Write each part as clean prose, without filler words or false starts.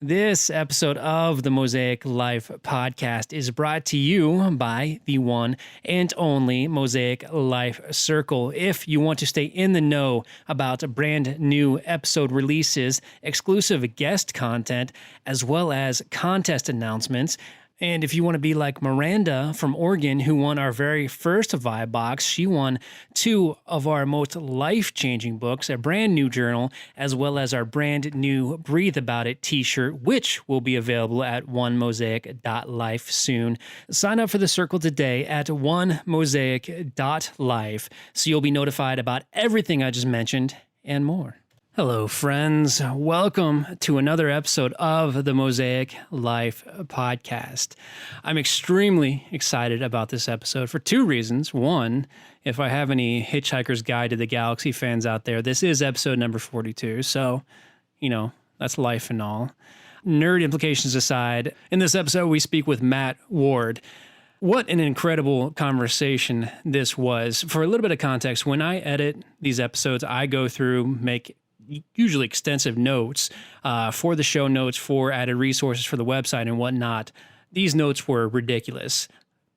This episode of the Mosaic Life podcast is brought to you by the one and only Mosaic Life Circle. If you want to stay in the know about brand new episode releases, exclusive guest content, as well as contest announcements, and if you want to be like Miranda from Oregon, who won our very first Vibe Box, she won 2 of our most life-changing books, a brand new journal, as well as our brand new Breathe About It t-shirt, which will be available at onemosaic.life soon. Sign up for the circle today at onemosaic.life so you'll be notified about everything I just mentioned and more. Hello, friends. Welcome to another episode of the Mosaic Life podcast. I'm extremely excited about this episode for 2 reasons. One, if I have any Hitchhiker's Guide to the Galaxy fans out there, this is episode number 42. So, that's life and all. Nerd implications aside, in this episode, we speak with Matt Ward. What an incredible conversation this was. For a little bit of context, when I edit these episodes, I go through, make usually extensive notes for the show notes, for added resources for the website and whatnot. These notes were ridiculous.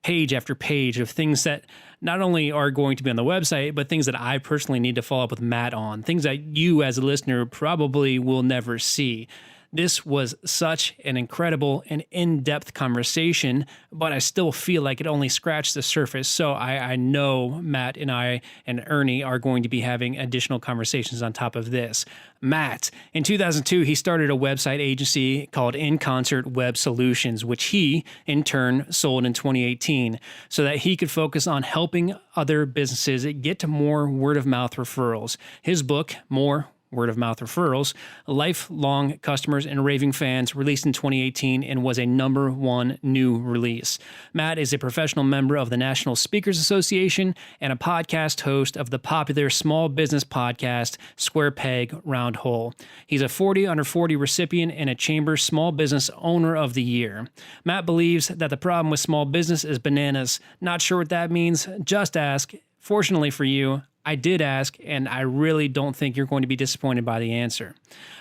Page after page of things that not only are going to be on the website, but things that I personally need to follow up with Matt on, things that you as a listener probably will never see. This was such an incredible and in-depth conversation, but I still feel like it only scratched the surface. So I know Matt and I and Ernie are going to be having additional conversations on top of this. Matt, in 2002, he started a website agency called In Concert Web Solutions, which he, in turn, sold in 2018 so that he could focus on helping other businesses get to more word-of-mouth referrals. His book, More Word-of-Mouth Referrals, Lifelong Customers and Raving Fans, released in 2018 and was a #1 new release. Matt is a professional member of the National Speakers Association and a podcast host of the popular small business podcast, Square Peg Round Hole. He's a 40 under 40 recipient and a Chamber Small Business Owner of the Year. Matt believes that the problem with small business is bananas. Not sure what that means? Just ask. Fortunately for you, I did ask, and I really don't think you're going to be disappointed by the answer.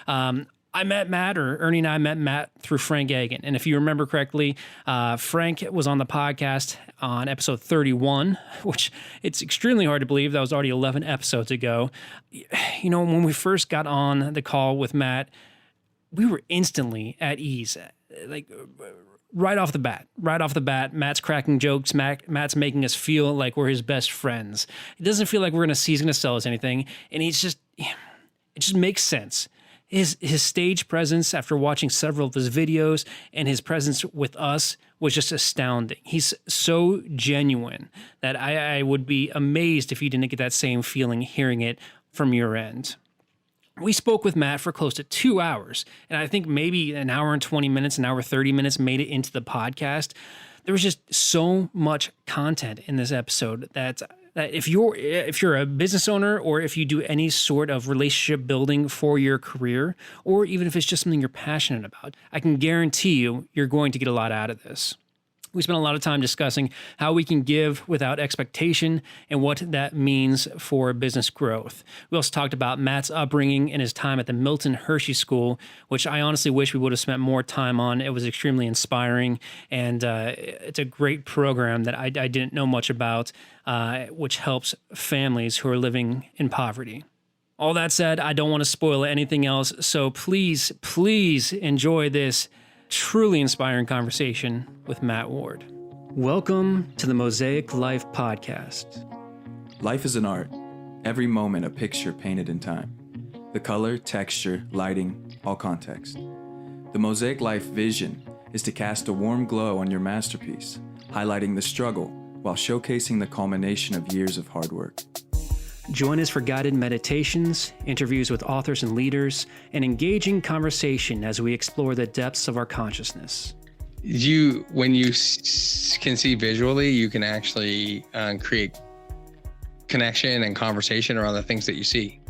I met Matt, or Ernie and I met Matt through Frank Agan. And if you remember correctly, Frank was on the podcast on episode 31, which it's extremely hard to believe. That was already 11 episodes ago. When we first got on the call with Matt, we were instantly at ease. Right off the bat, Matt's cracking jokes. Matt's making us feel like we're his best friends. It doesn't feel like he's going to sell us anything. And it just makes sense. His stage presence after watching several of his videos and his presence with us was just astounding. He's so genuine that I would be amazed if you didn't get that same feeling hearing it from your end. We spoke with Matt for close to 2 hours, and I think maybe an hour and 20 minutes, an hour 30 minutes made it into the podcast. There was just so much content in this episode that if you're a business owner, or if you do any sort of relationship building for your career, or even if it's just something you're passionate about, I can guarantee you're going to get a lot out of this. We spent a lot of time discussing how we can give without expectation and what that means for business growth. We also talked about Matt's upbringing and his time at the Milton Hershey School, which I honestly wish we would have spent more time on. It was extremely inspiring, and it's a great program that I didn't know much about, which helps families who are living in poverty. All that said, I don't want to spoil anything else, so please enjoy this truly inspiring conversation with Matt Ward. Welcome to the Mosaic Life podcast. Life is an art. Every moment a picture painted in time. The color, texture, lighting, all context. The Mosaic Life vision is to cast a warm glow on your masterpiece, highlighting the struggle while showcasing the culmination of years of hard work. Join us for guided meditations, interviews with authors and leaders, and engaging conversation as we explore the depths of our consciousness. When you can see visually, you can actually create connection and conversation around the things that you see.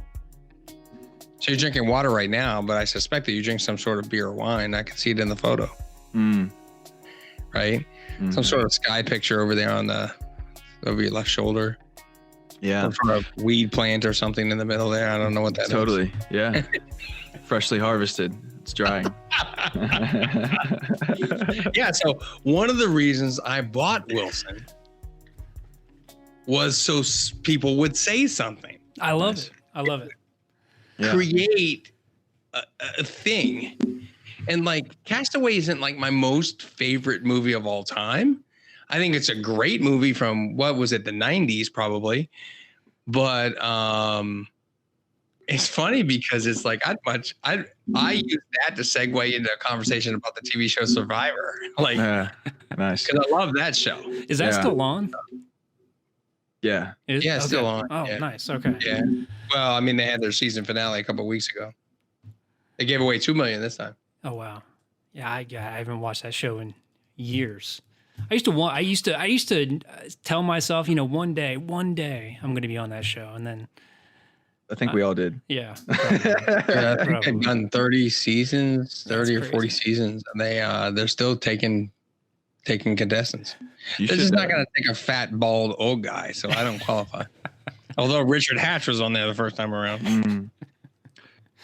So you're drinking water right now, but I suspect that you drink some sort of beer or wine. I can see it in the photo. Right? Mm-hmm. Some sort of sky picture over there over your left shoulder. Yeah. Some sort of weed plant or something in the middle there. I don't know what that is. Totally. Yeah. Freshly harvested. It's drying. Yeah. So one of the reasons I bought Wilson was so people would say something. I love Nice. it. I love it. Yeah. Create a thing. And like Castaway isn't like my most favorite movie of all time. I think it's a great movie from what was it, the 90s probably. But it's funny because it's like I use that to segue into a conversation about the TV show Survivor. Like, Nice. because I love that show. Is that still on? Yeah. Yeah, it's still on. Oh, Yeah. nice. Okay. Yeah. Well, I mean, they had their season finale a couple of weeks ago. They gave away $2 million this time. Oh wow. Yeah, I haven't watched that show in years. I used to tell myself, one day I'm going to be on that show, and then I think we all did. yeah. Yeah, I think they've done 30 seasons, 30 or 40 seasons, and they're still taking contestants. You They're should, just not going to take a fat, bald old guy, so I don't qualify. Although Richard Hatch was on there the first time around.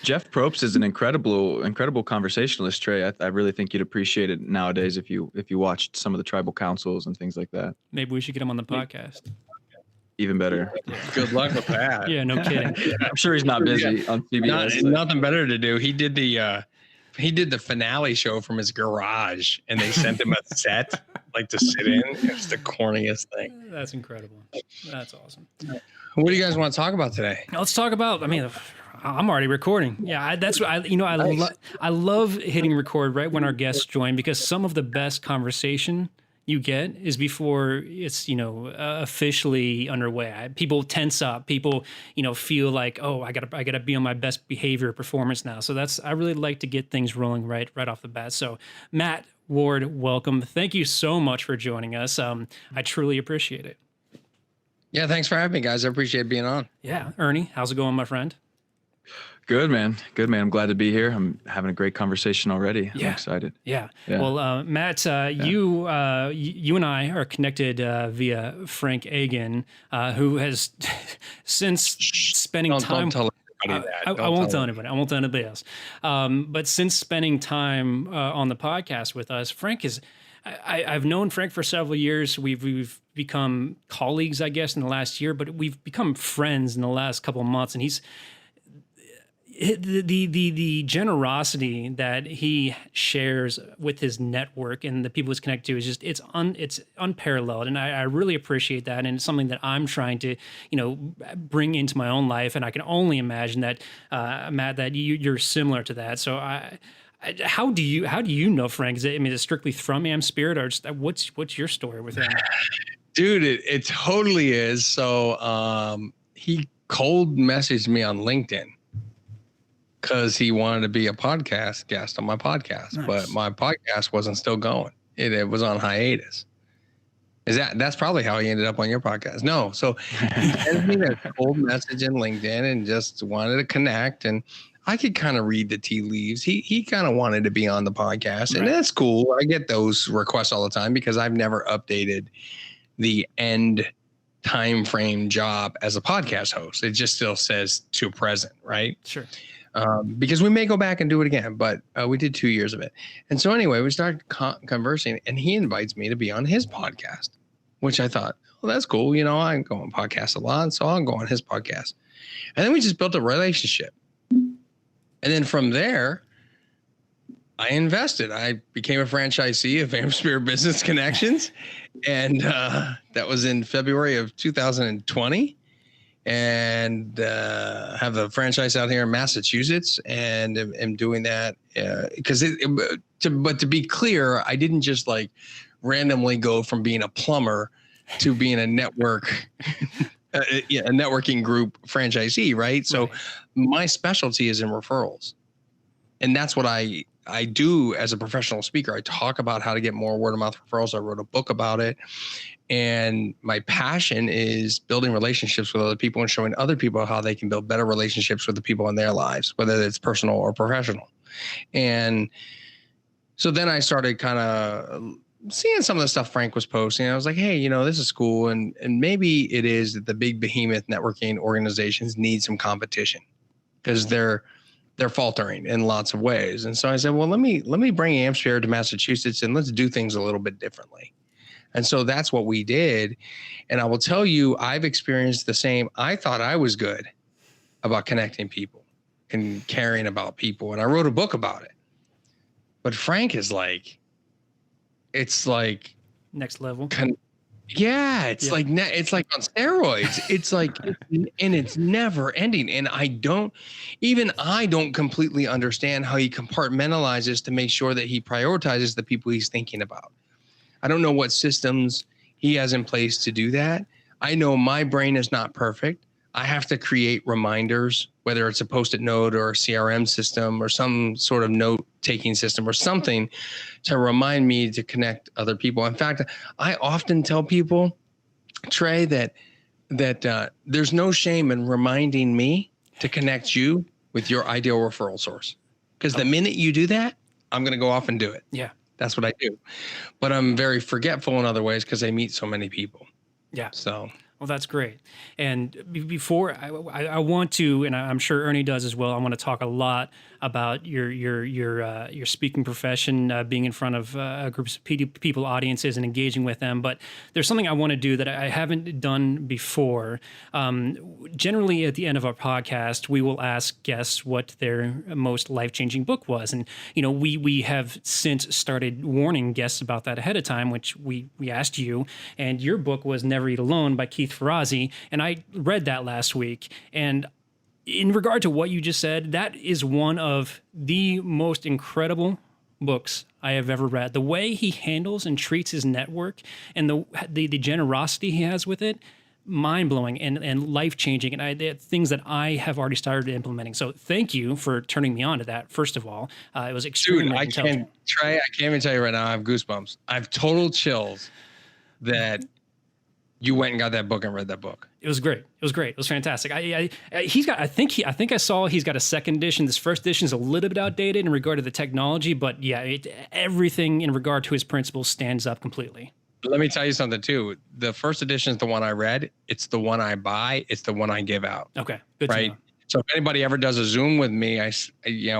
Jeff Probst is an incredible conversationalist, Trey. I really think you'd appreciate it nowadays if you watched some of the tribal councils and things like that. Maybe we should get him on the podcast. Even better. Good luck with that. Yeah, no kidding. I'm sure he's not busy on CBS. Nothing better to do. He did the finale show from his garage, and they sent him a set like to sit in. It's the corniest thing. That's incredible. That's awesome. What do you guys want to talk about today? Let's talk about. I'm already recording. Yeah, that's what I love hitting record right when our guests join, because some of the best conversation you get is before it's officially underway. People tense up. People feel like, oh, I gotta be on my best behavior performance now. So I really like to get things rolling right off the bat. So Matt Ward, welcome. Thank you so much for joining us. I truly appreciate it. Yeah, thanks for having me, guys. I appreciate being on. Yeah, Ernie, how's it going, my friend? Good, man. I'm glad to be here. I'm having a great conversation already. I'm Yeah. excited. Yeah. Yeah. Well, Matt, you and I are connected via Frank Agan, who has since spending time. Don't tell anybody that. I won't tell anybody. I won't tell anybody else. But since spending time on the podcast with us, Frank is. I've known Frank for several years. We've become colleagues, I guess, in the last year, but we've become friends in the last couple of months, and he's. The generosity that he shares with his network and the people he's connected to is just it's unparalleled, and I really appreciate that, and it's something that I'm trying to bring into my own life, and I can only imagine that Matt, that you're similar to that. So how do you know Frank? Is it strictly from Am Spirit, or just, what's your story with him? Dude, it totally is. So he cold messaged me on LinkedIn because he wanted to be a podcast guest on my podcast. Nice. But my podcast wasn't still going. It was on hiatus. That's probably how he ended up on your podcast? No. So he sent me that cold message in LinkedIn and just wanted to connect, and I could kind of read the tea leaves. He kind of wanted to be on the podcast, and that's cool. I get those requests all the time because I've never updated the end time frame job as a podcast host. It just still says to present, right? Sure. Because we may go back and do it again, but we did 2 years of it. And so anyway, we started conversing, and he invites me to be on his podcast, which I thought, well, that's cool. I go on podcasts a lot, so I'll go on his podcast. And then we just built a relationship. And then from there, I invested. I became a franchisee of Am Spirit Business Connections. And that was in February of 2020. And have the franchise out here in Massachusetts, and am doing that because but to be clear, I didn't just like randomly go from being a plumber to being a network, a networking group franchisee, right? So my specialty is in referrals, and that's what I do as a professional speaker. I talk about how to get more word of mouth referrals. I wrote a book about it. And my passion is building relationships with other people and showing other people how they can build better relationships with the people in their lives, whether it's personal or professional. And so then I started kind of seeing some of the stuff Frank was posting. I was like, hey, this is cool. And maybe it is that the big behemoth networking organizations need some competition because they're they're faltering in lots of ways. And so I said, well, let me bring Amsphere to Massachusetts and let's do things a little bit differently. And so that's what we did. And I will tell you, I've experienced the same. I thought I was good about connecting people and caring about people. And I wrote a book about it. But Frank is like, it's like next level. It's like on steroids. It's like, and it's never ending. And I don't completely understand how he compartmentalizes to make sure that he prioritizes the people he's thinking about. I don't know what systems he has in place to do that. I know my brain is not perfect. I have to create reminders, whether it's a Post-it note or a CRM system or some sort of note-taking system or something to remind me to connect other people. In fact, I often tell people, Trey, that there's no shame in reminding me to connect you with your ideal referral source. Because the minute you do that, I'm going to go off and do it. Yeah. That's what I do. But I'm very forgetful in other ways because I meet so many people. Yeah. So. Well, that's great. And before I want to, and I'm sure Ernie does as well, I want to talk a lot about your speaking profession, being in front of groups of people, audiences, and engaging with them. But there's something I want to do that I haven't done before. Generally, at the end of our podcast, we will ask guests what their most life-changing book was. And, we have since started warning guests about that ahead of time, which we asked you. And your book was Never Eat Alone by Keith Ferrazzi. And I read that last week. And in regard to what you just said, that is one of the most incredible books I have ever read. The way he handles and treats his network and the generosity he has with it, mind-blowing and life-changing, and things that I have already started implementing. So thank you for turning me on to that, first of all. It was extremely intelligent. I can't even tell you right now, I have goosebumps. I have total chills that you went and got that book and read that book. It was great. It was fantastic. I think I saw he's got a second edition. This first edition is a little bit outdated in regard to the technology, but yeah, everything in regard to his principles stands up completely. Let me tell you something too. The first edition is the one I read. It's the one I buy. It's the one I give out. Okay. Good. Right. So if anybody ever does a Zoom with me,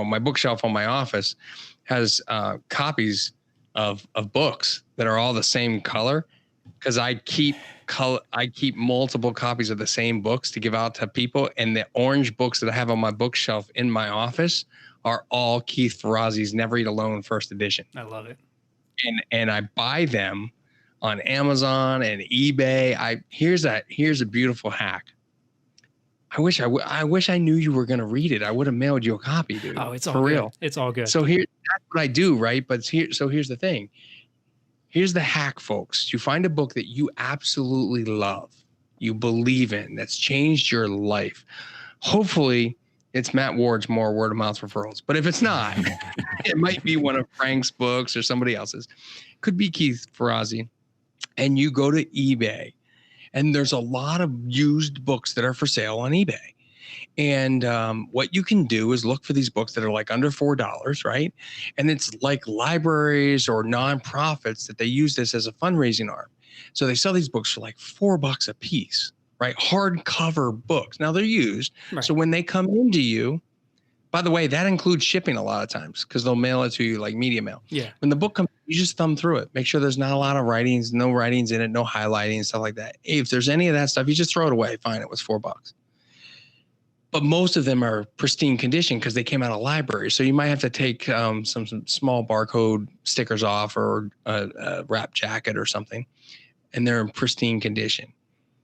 my bookshelf on my office has copies of books that are all the same color because I keep multiple copies of the same books to give out to people. And the orange books that I have on my bookshelf in my office are all Keith Ferrazzi's Never Eat Alone first edition. I love it. And I buy them on Amazon and eBay. Here's a beautiful hack. I wish I knew you were going to read it. I would have mailed you a copy, dude. Oh, it's all for good. real. It's all good. So that's what I do, right? But here's the thing. Here's the hack, folks. You find a book that you absolutely love, you believe in, that's changed your life. Hopefully, it's Matt Ward's More Word of Mouth Referrals. But if it's not, it might be one of Frank's books or somebody else's. Could be Keith Ferrazzi. And you go to eBay, and there's a lot of used books that are for sale on eBay. And what you can do is look for these books that are like under $4, right? And it's like libraries or nonprofits that they use this as a fundraising arm. So they sell these books for like $4 a piece, right? Hardcover books. Now they're used. Right. So when they come into you, by the way, that includes shipping a lot of times because they'll mail it to you like media mail. Yeah. When the book comes, you just thumb through it. Make sure there's not a lot of writings, no writings in it, no highlighting, stuff like that. If there's any of that stuff, you just throw it away. Fine, it was $4. But most of them are pristine condition because they came out of libraries. So you might have to take some small barcode stickers off or a wrap jacket or something, and they're in pristine condition.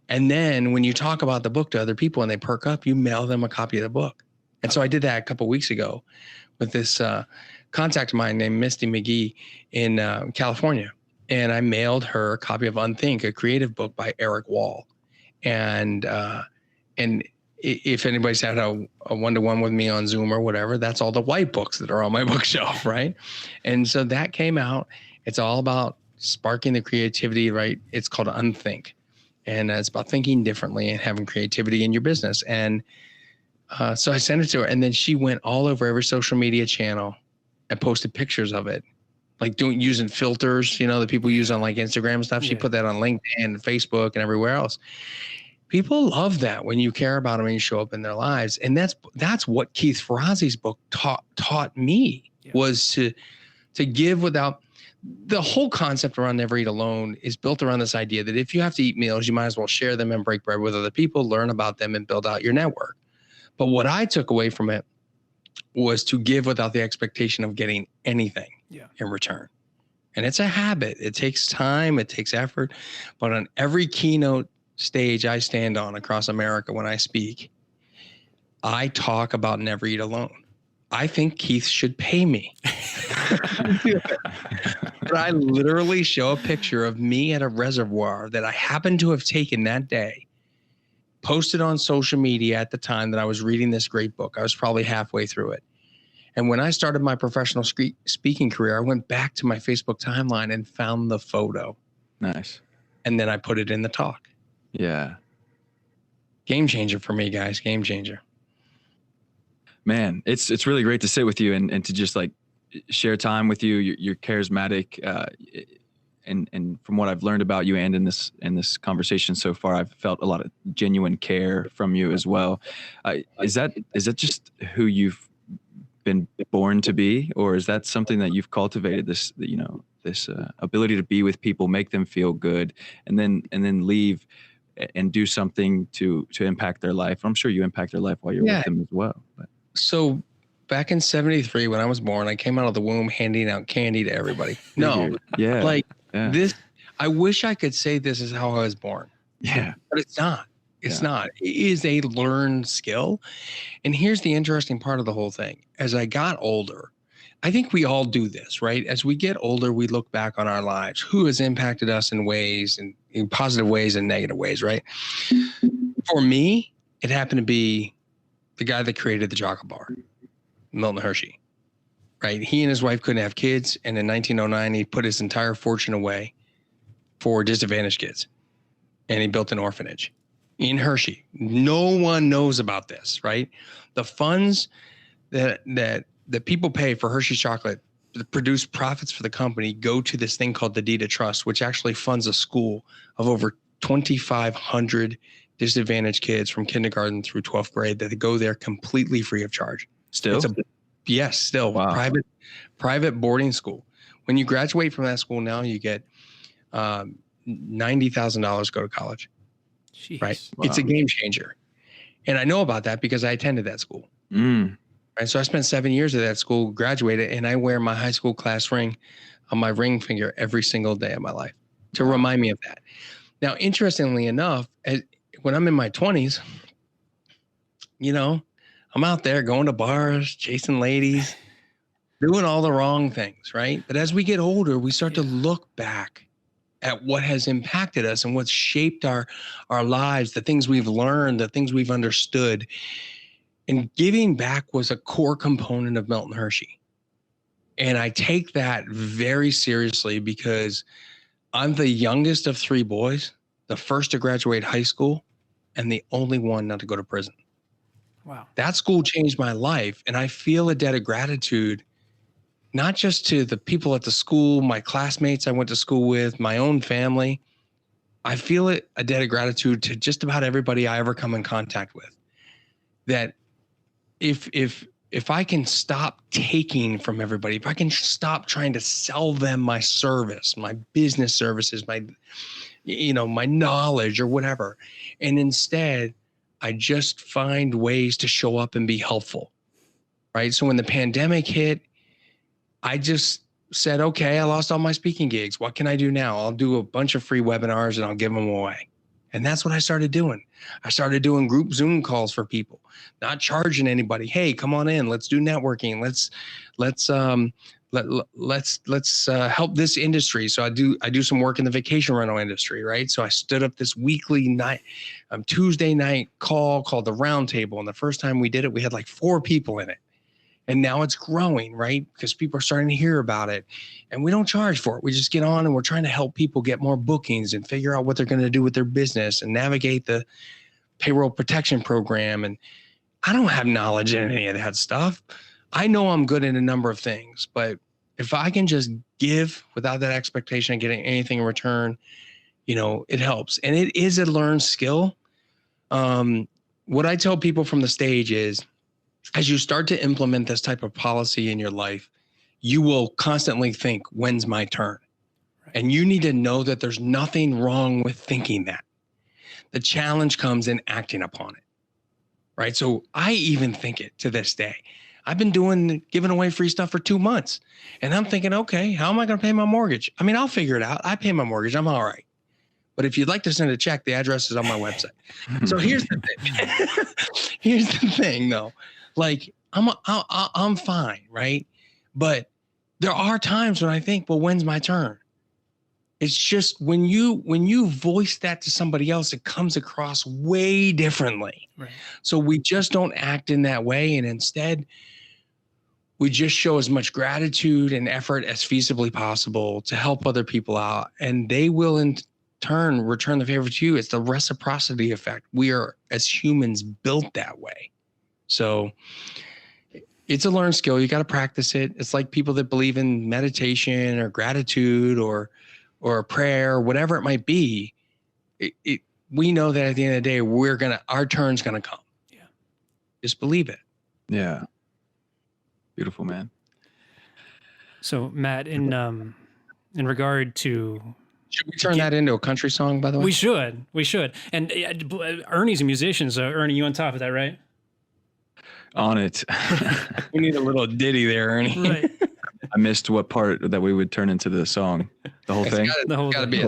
And then when you talk about the book to other people and they perk up, you mail them a copy of the book. And so I did that a couple of weeks ago with this contact of mine named Misty McGee in California. And I mailed her a copy of Unthink, a creative book by Eric Wall. And if anybody's had a one-to-one with me on Zoom or whatever, that's all the white books that are on my bookshelf, right? And so that came out. It's all about sparking the creativity, right? It's called Unthink. And it's about thinking differently and having creativity in your business. And so I sent it to her, and then she went all over every social media channel and posted pictures of it, like using filters, that people use on like Instagram and stuff. She put that on LinkedIn and Facebook and everywhere else. People love that when you care about them and you show up in their lives. And that's what Keith Ferrazzi's book taught me, was to give without. The whole concept around Never Eat Alone is built around this idea that if you have to eat meals, you might as well share them and break bread with other people, learn about them, and build out your network. But what I took away from it was to give without the expectation of getting anything in return. And it's a habit. It takes time. It takes effort. But on every keynote stage I stand on across America when I speak, I talk about Never Eat Alone. I think Keith should pay me. But I literally show a picture of me at a reservoir that I happened to have taken that day, posted on social media at the time that I was reading this great book. I was probably halfway through it. And when I started my professional speaking career, I went back to my Facebook timeline and found the photo. Nice. And then I put it in the talk. Yeah. Game changer for me, guys. Game changer. Man, it's really great to sit with you and to just like share time with you. You're charismatic, and from what I've learned about you and in this conversation so far, I've felt a lot of genuine care from you as well. Is that just who you've been born to be, or is that something that you've cultivated, this ability to be with people, make them feel good, and then leave and do something to impact their life? I'm sure you impact their life while you're with them as well. But. So back in 73, when I was born, I came out of the womb handing out candy to everybody. No, this, I wish I could say this is how I was born. Yeah. But it's not. It's not. It is a learned skill. And here's the interesting part of the whole thing. As I got older, I think we all do this, right? As we get older, we look back on our lives. Who has impacted us in ways, in positive ways and negative ways, right? For me, it happened to be the guy that created the chocolate bar, Milton Hershey, right? He and his wife couldn't have kids. And in 1909, he put his entire fortune away for disadvantaged kids. And he built an orphanage in Hershey. No one knows about this, right? The funds that people pay for Hershey chocolate to produce profits for the company go to this thing called the Deed of Trust, which actually funds a school of over 2,500 disadvantaged kids from kindergarten through 12th grade that go there completely free of charge. Still? Yes, still. Wow. Private boarding school. When you graduate from that school now, you get $90,000 to go to college. Jeez. Right? Wow. It's a game changer. And I know about that because I attended that school. Right? So I spent 7 years at that school, graduated, and I wear my high school class ring on my ring finger every single day of my life to remind me of that. Now, interestingly enough, when I'm in my 20s, I'm out there going to bars, chasing ladies, doing all the wrong things, right? But as we get older, we start to look back at what has impacted us and what's shaped our lives, the things we've learned, the things we've understood. And giving back was a core component of Milton Hershey. And I take that very seriously because I'm the youngest of three boys, the first to graduate high school, and the only one not to go to prison. Wow. That school changed my life. And I feel a debt of gratitude, not just to the people at the school, my classmates I went to school with, my own family. I feel a debt of gratitude to just about everybody I ever come in contact with. That if I can stop taking from everybody, if I can stop trying to sell them my service, my business services, my knowledge or whatever, and instead I just find ways to show up and be helpful, right? So when the pandemic hit, I just said, okay, I lost all my speaking gigs. What can I do now? I'll do a bunch of free webinars and I'll give them away. And that's what I started doing. I started doing group Zoom calls for people, not charging anybody. Hey, come on in. Let's do networking. Let's help this industry. So I do some work in the vacation rental industry, right? So I stood up this weekly Tuesday night call called the Roundtable. And the first time we did it, we had like 4 people in it. And now it's growing, right? Because people are starting to hear about it. And we don't charge for it. We just get on and we're trying to help people get more bookings and figure out what they're going to do with their business and navigate the payroll protection program. And I don't have knowledge in any of that stuff. I know I'm good in a number of things, but if I can just give without that expectation of getting anything in return, it helps. And it is a learned skill. What I tell people from the stage is, as you start to implement this type of policy in your life, you will constantly think, when's my turn? Right. And you need to know that there's nothing wrong with thinking that. The challenge comes in acting upon it, right? So I even think it to this day. I've been giving away free stuff for 2 months, and I'm thinking, okay, how am I going to pay my mortgage? I mean, I'll figure it out. I pay my mortgage. I'm all right. But if you'd like to send a check, the address is on my website. So here's the thing. Here's the thing, though. Like, I'm fine, right? But there are times when I think, well, when's my turn? It's just when you voice that to somebody else, it comes across way differently. Right. So we just don't act in that way, and instead, we just show as much gratitude and effort as feasibly possible to help other people out, and they will in turn return the favor to you. It's the reciprocity effect. We are, as humans, built that way. So it's a learned skill. You got to practice it. It's like people that believe in meditation or gratitude or prayer, whatever it might be. We know that at the end of the day, our turn's gonna come. Yeah, just believe it. Yeah, beautiful, man. So Matt, in regard to, should we turn that into a country song? By the way, we should. And Ernie's a musician, so Ernie, you on top of that, right? On it. We need a little ditty there, Ernie. Right. I missed what part that we would turn into the song. The whole thing. Gotta be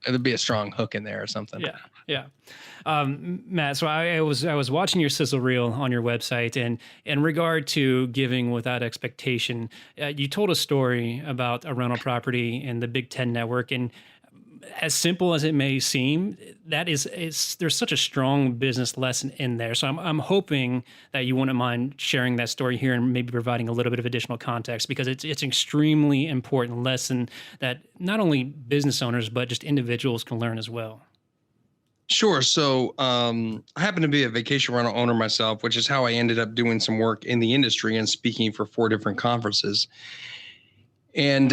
it'll be a strong hook in there or something. Yeah. Matt, so I was watching your sizzle reel on your website, and in regard to giving without expectation, you told a story about a rental property and the Big Ten network, and as simple as it may seem, there's such a strong business lesson in there. So I'm hoping that you wouldn't mind sharing that story here and maybe providing a little bit of additional context, because it's an extremely important lesson that not only business owners but just individuals can learn as well. Sure. So I happen to be a vacation rental owner myself, which is how I ended up doing some work in the industry and speaking for 4 different conferences. And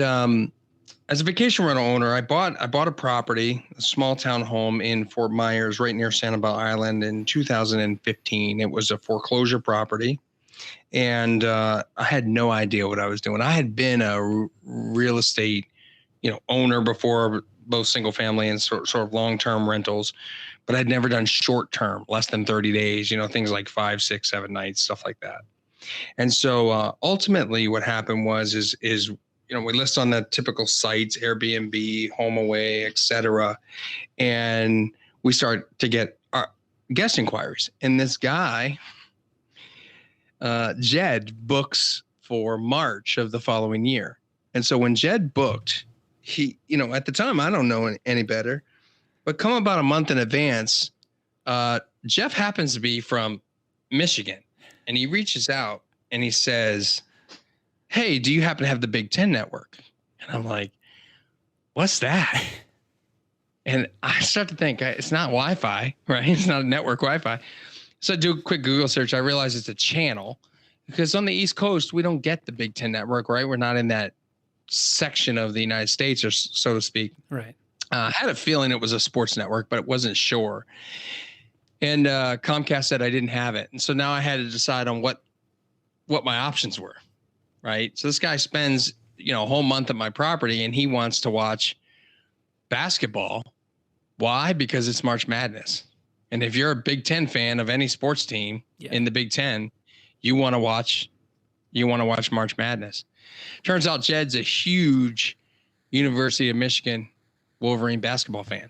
as a vacation rental owner, I bought a property, a small town home in Fort Myers, right near Sanibel Island, in 2015. It was a foreclosure property, and I had no idea what I was doing. I had been a real estate, owner before, both single family and sort of long-term rentals, but I'd never done short-term, less than 30 days. Things like 5, 6, 7 nights, stuff like that. And so ultimately, what happened is we list on the typical sites, Airbnb, HomeAway, et cetera. And we start to get our guest inquiries. And this guy, Jed, books for March of the following year. And so when Jed booked, he, at the time, I don't know any better, but come about a month in advance, Jeff happens to be from Michigan. And he reaches out and he says, hey, do you happen to have the Big Ten network? And I'm like, what's that? And I start to think, it's not Wi-Fi, right? It's not a network Wi-Fi. So I do a quick Google search. I realize it's a channel, because on the East Coast, we don't get the Big Ten network, right? We're not in that section of the United States, or so to speak. Right. I had a feeling it was a sports network, but it wasn't sure. And Comcast said I didn't have it. And so now I had to decide on what my options were. Right. So this guy spends, a whole month at my property, and he wants to watch basketball. Why? Because it's March Madness. And if you're a Big Ten fan of any sports team in the Big Ten, you want to watch March Madness. Turns out Jed's a huge University of Michigan Wolverine basketball fan.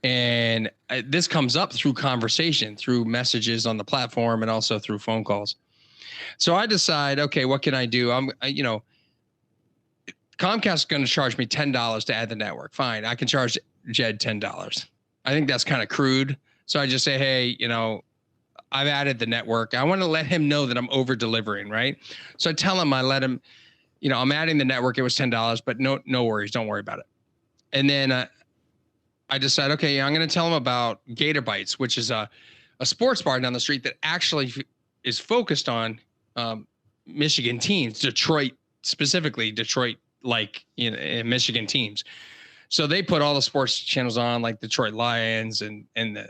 And this comes up through conversation, through messages on the platform, and also through phone calls. So I decide, okay, what can I do? Comcast is going to charge me $10 to add the network. Fine. I can charge Jed $10. I think that's kind of crude. So I just say, hey, I've added the network. I want to let him know that I'm over delivering. Right. So I tell him, I let him, I'm adding the network. It was $10, but no worries. Don't worry about it. And then I decide, okay, I'm going to tell him about Gator Bites, which is a sports bar down the street that actually is focused on Michigan teams, Detroit like in Michigan teams. So they put all the sports channels on, like Detroit Lions and the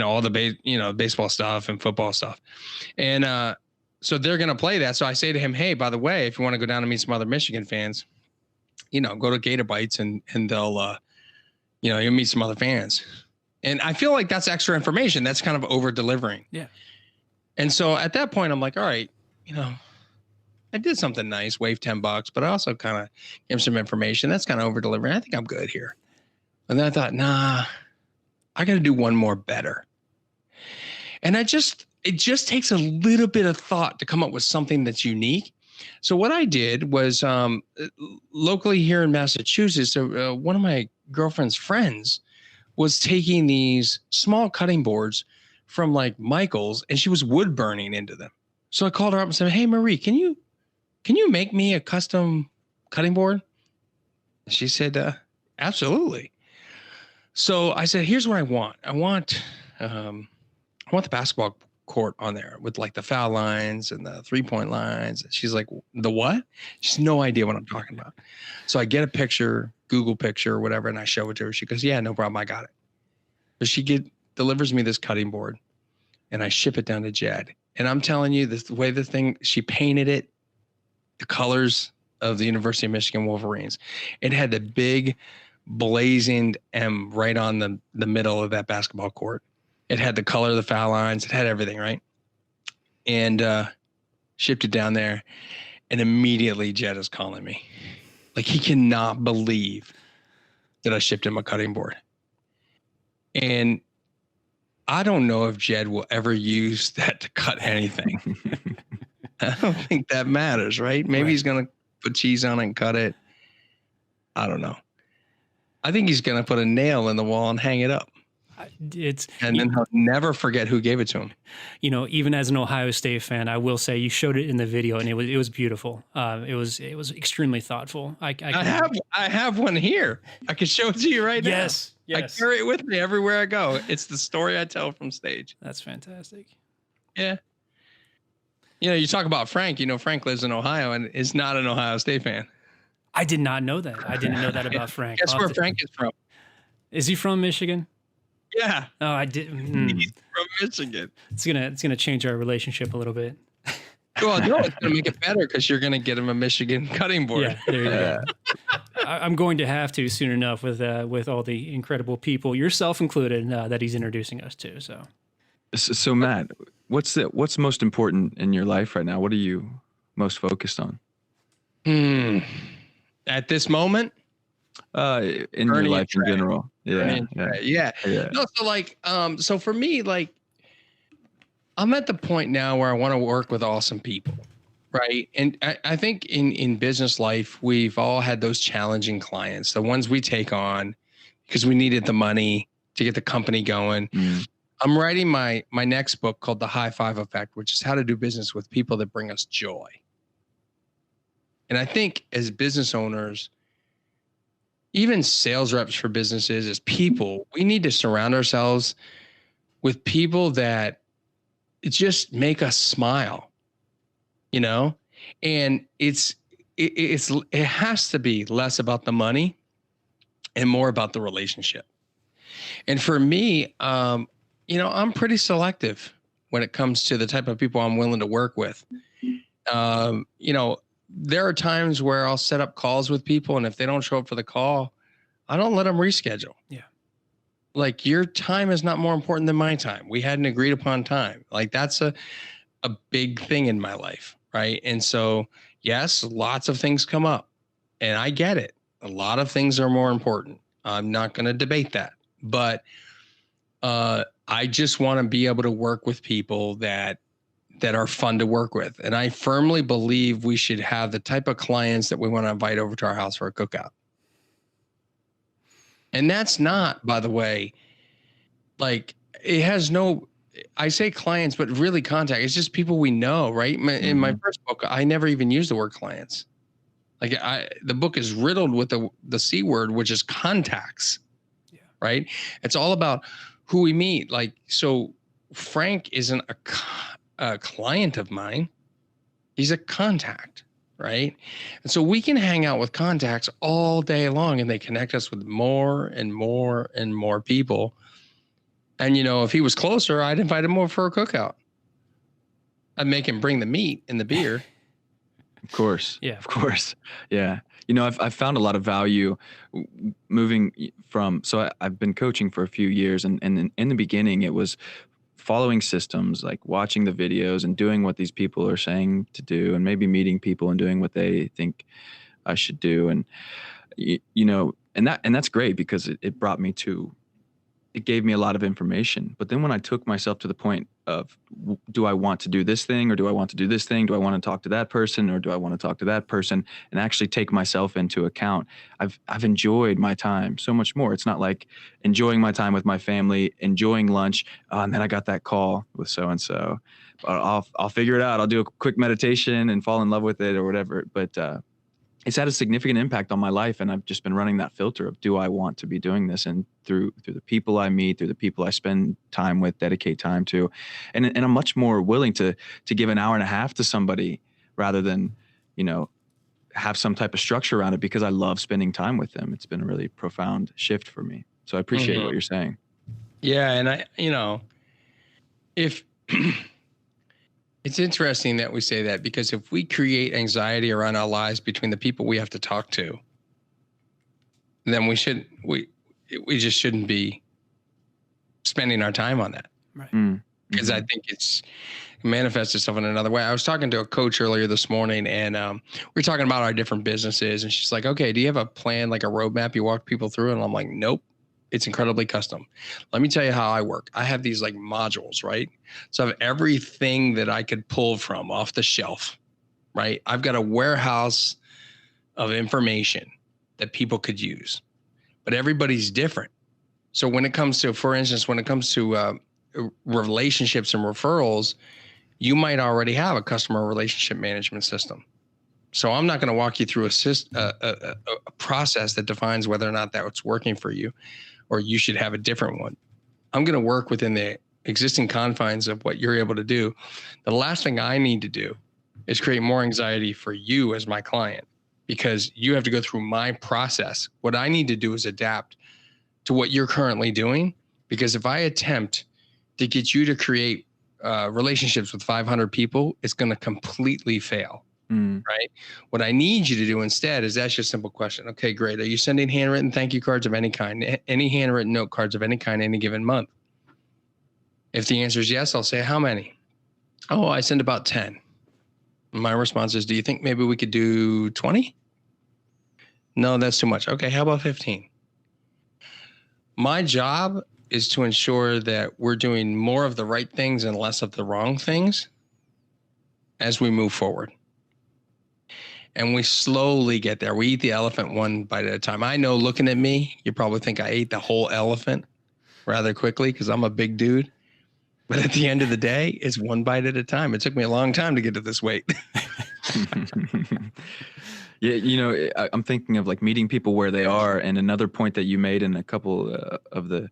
all the baseball stuff and football stuff. And so they're going to play that. So I say to him, hey, by the way, if you want to go down and meet some other Michigan fans, go to Gator Bites and they'll, you'll meet some other fans. And I feel like that's extra information. That's kind of over delivering. Yeah. And so at that point, I'm like, all right, I did something nice, waved $10, but I also kind of gave him some information. That's kind of over delivering. I think I'm good here. And then I thought, nah, I got to do one more better. And it just takes a little bit of thought to come up with something that's unique. So what I did was locally here in Massachusetts, one of my girlfriend's friends was taking these small cutting boards from like Michael's, and she was wood burning into them. So I called her up and said, hey, Marie, can you make me a custom cutting board? She said, absolutely. So I said, here's what I want. I want the basketball court on there with like the foul lines and the 3-point lines. She's like, the what? She has no idea what I'm talking about. So I get a picture, Google picture or whatever, and I show it to her. She goes, yeah, no problem. I got it. So she delivers me this cutting board and I ship it down to Jed. And I'm telling you, the way she painted it, the colors of the University of Michigan Wolverines, it had the big blazing M right on the middle of that basketball court. It had the color of the foul lines. It had everything, right? And shipped it down there. And immediately Jed is calling me. Like, he cannot believe that I shipped him a cutting board. And I don't know if Jed will ever use that to cut anything. I don't think that matters, right? Maybe he's going to put cheese on it and cut it. I don't know. I think he's going to put a nail in the wall and hang it up. And then he'll never forget who gave it to him. Even as an Ohio State fan, I will say you showed it in the video, and it was beautiful. It was extremely thoughtful. I have one here. I can show it to you right now. Yes. I carry it with me everywhere I go. It's the story I tell from stage. That's fantastic. Yeah. You talk about Frank. Frank lives in Ohio and is not an Ohio State fan. I did not know that. I didn't know that about Frank. Guess where Frank is from? Is he from Michigan? Yeah. Oh, I did. He's from Michigan. It's gonna change our relationship a little bit. Well, no, it's gonna make it better because you're gonna get him a Michigan cutting board. Yeah, there you go. I'm going to have to soon enough with all the incredible people, yourself included, that he's introducing us to. So Matt, what's most important in your life right now? What are you most focused on? At this moment, in your life in general. Yeah. No, so for me, like, I'm at the point now where I want to work with awesome people, right? And I think in business life, we've all had those challenging clients, the ones we take on because we needed the money to get the company going. I'm writing my next book called The High Five Effect, which is how to do business with people that bring us joy. And I think as business owners, even sales reps for businesses, as people, we need to surround ourselves with people that just make us smile, and it has to be less about the money and more about the relationship. And for me, I'm pretty selective when it comes to the type of people I'm willing to work with. There are times where I'll set up calls with people, and if they don't show up for the call, I don't let them reschedule. Yeah. Like, your time is not more important than my time. We had an agreed upon time. Like, that's a big thing in my life. Right. And so, yes, lots of things come up, and I get it. A lot of things are more important. I'm not going to debate that, but I just want to be able to work with people that are fun to work with. And I firmly believe we should have the type of clients that we want to invite over to our house for a cookout. And that's not, by the way, like, it has no, I say clients, but really contact. It's just people we know, right? In my first book, I never even used the word clients. Like, the book is riddled with the C word, which is contacts, right? It's all about who we meet. Like, so Frank isn't a client of mine. He's a contact, right? And so we can hang out with contacts all day long, and they connect us with more and more and more people. And, if he was closer, I'd invite him over for a cookout. I'd make him bring the meat and the beer. Of course. Yeah. Of course. Yeah. I've found a lot of value moving from, so I've been coaching for a few years, and in the beginning it was following systems, like watching the videos and doing what these people are saying to do, and maybe meeting people and doing what they think I should do. And, and that's great because it brought me to, it gave me a lot of information. But then when I took myself to the point of, do I want to do this thing, or do I want to do this thing? Do I want to talk to that person, or do I want to talk to that person, and actually take myself into account? I've enjoyed my time so much more. It's not like enjoying my time with my family, enjoying lunch, and then I got that call with so-and-so. I'll figure it out. I'll do a quick meditation and fall in love with it or whatever. But it's had a significant impact on my life, and I've just been running that filter of, do I want to be doing this? And through the people I meet, through the people I spend time with, dedicate time to, and I'm much more willing to give an hour and a half to somebody rather than, have some type of structure around it, because I love spending time with them. It's been a really profound shift for me. So I appreciate what you're saying. Yeah, and if it's interesting that we say that, because if we create anxiety around our lives between the people we have to talk to, then we just shouldn't be spending our time on that. Right. Because I think it manifests itself in another way. I was talking to a coach earlier this morning, and we were talking about our different businesses, and she's like, okay, do you have a plan, like a roadmap you walk people through? And I'm like, nope. It's incredibly custom. Let me tell you how I work. I have these like modules, right? So I have everything that I could pull from off the shelf, right? I've got a warehouse of information that people could use, but everybody's different. So when it comes to, for instance, relationships and referrals, you might already have a customer relationship management system. So I'm not going to walk you through a process that defines whether or not that's working for you, or you should have a different one. I'm going to work within the existing confines of what you're able to do. The last thing I need to do is create more anxiety for you as my client, because you have to go through my process. What I need to do is adapt to what you're currently doing, because if I attempt to get you to create relationships with 500 people, it's going to completely fail. Right? What I need you to do instead is ask you a simple question. Okay, great. Are you sending handwritten thank you cards of any kind, any handwritten note cards of any kind, any given month? If the answer is yes, I'll say, how many? Oh, I send about 10. My response is, do you think maybe we could do 20? No, that's too much. Okay, how about 15? My job is to ensure that we're doing more of the right things and less of the wrong things as we move forward. And we slowly get there. We eat the elephant one bite at a time. I know, looking at me, you probably think I ate the whole elephant rather quickly because I'm a big dude. But at the end of the day, it's one bite at a time. It took me a long time to get to this weight. Yeah, I'm thinking of like meeting people where they are. And another point that you made in a couple of the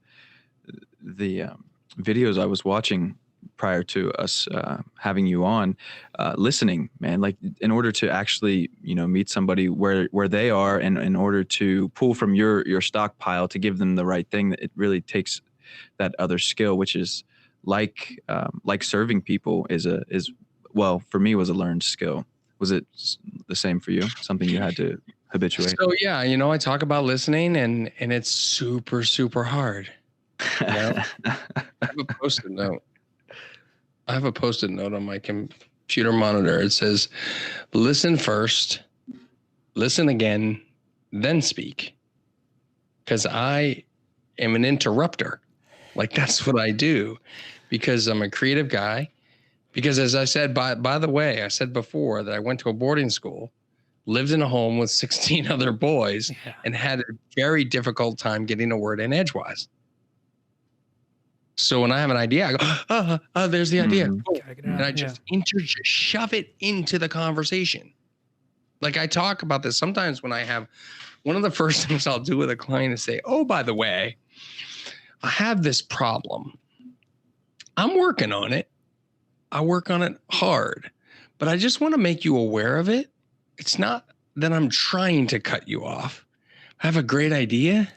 videos I was watching prior to us having you on, listening, man, like in order to actually, meet somebody where they are, and in order to pull from your stockpile to give them the right thing, it really takes that other skill, which is like serving people well, for me, was a learned skill. Was it the same for you? Something you had to habituate? So yeah, I talk about listening, and it's super, super hard. I have a post-it note. I have a post-it note on my computer monitor. It says, listen first, listen again, then speak. Because I am an interrupter. Like, that's what I do, because I'm a creative guy. Because as I said, by the way, I said before that I went to a boarding school, lived in a home with 16 other boys, and had a very difficult time getting a word in edgewise. So when I have an idea, I go, there's the idea. And I just shove it into the conversation. Like, I talk about this sometimes when I have, one of the first things I'll do with a client is say, oh, by the way, I have this problem. I'm working on it. I work on it hard, but I just want to make you aware of it. It's not that I'm trying to cut you off. I have a great idea.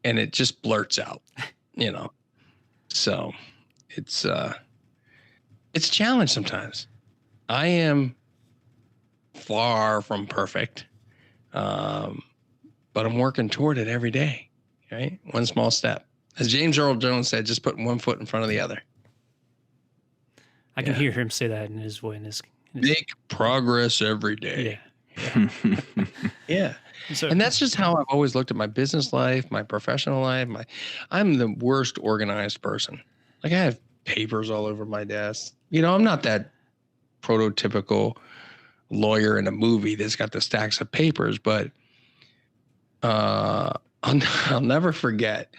and it just blurts out, So it's a challenge sometimes. I am far from perfect, but I'm working toward it every day, right? One small step. As James Earl Jones said, just putting one foot in front of the other. I can hear him say that in his voice. Make progress every day. Yeah. Yeah. And that's just how I've always looked at my business life, my professional life. I'm the worst organized person. Like I have papers all over my desk. I'm not that prototypical lawyer in a movie that's got the stacks of papers, but I'll never forget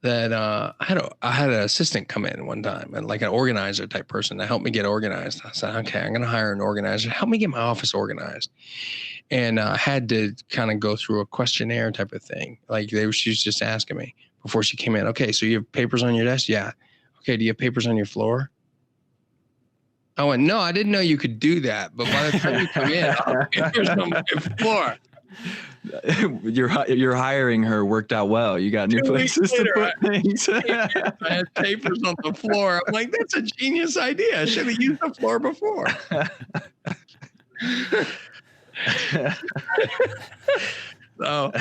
that I had an assistant come in one time, and like an organizer type person to help me get organized. I said, okay, I'm going to hire an organizer. Help me get my office organized. And I had to kind of go through a questionnaire type of thing. Like she was just asking me before she came in, okay, so you have papers on your desk? Yeah. Okay, do you have papers on your floor? I went, no, I didn't know you could do that. But by the time you come in, I'll have papers on my floor. Your hiring her worked out well. You got new places to put things. I had papers on the floor. I'm like, that's a genius idea. I should have used the floor before. So,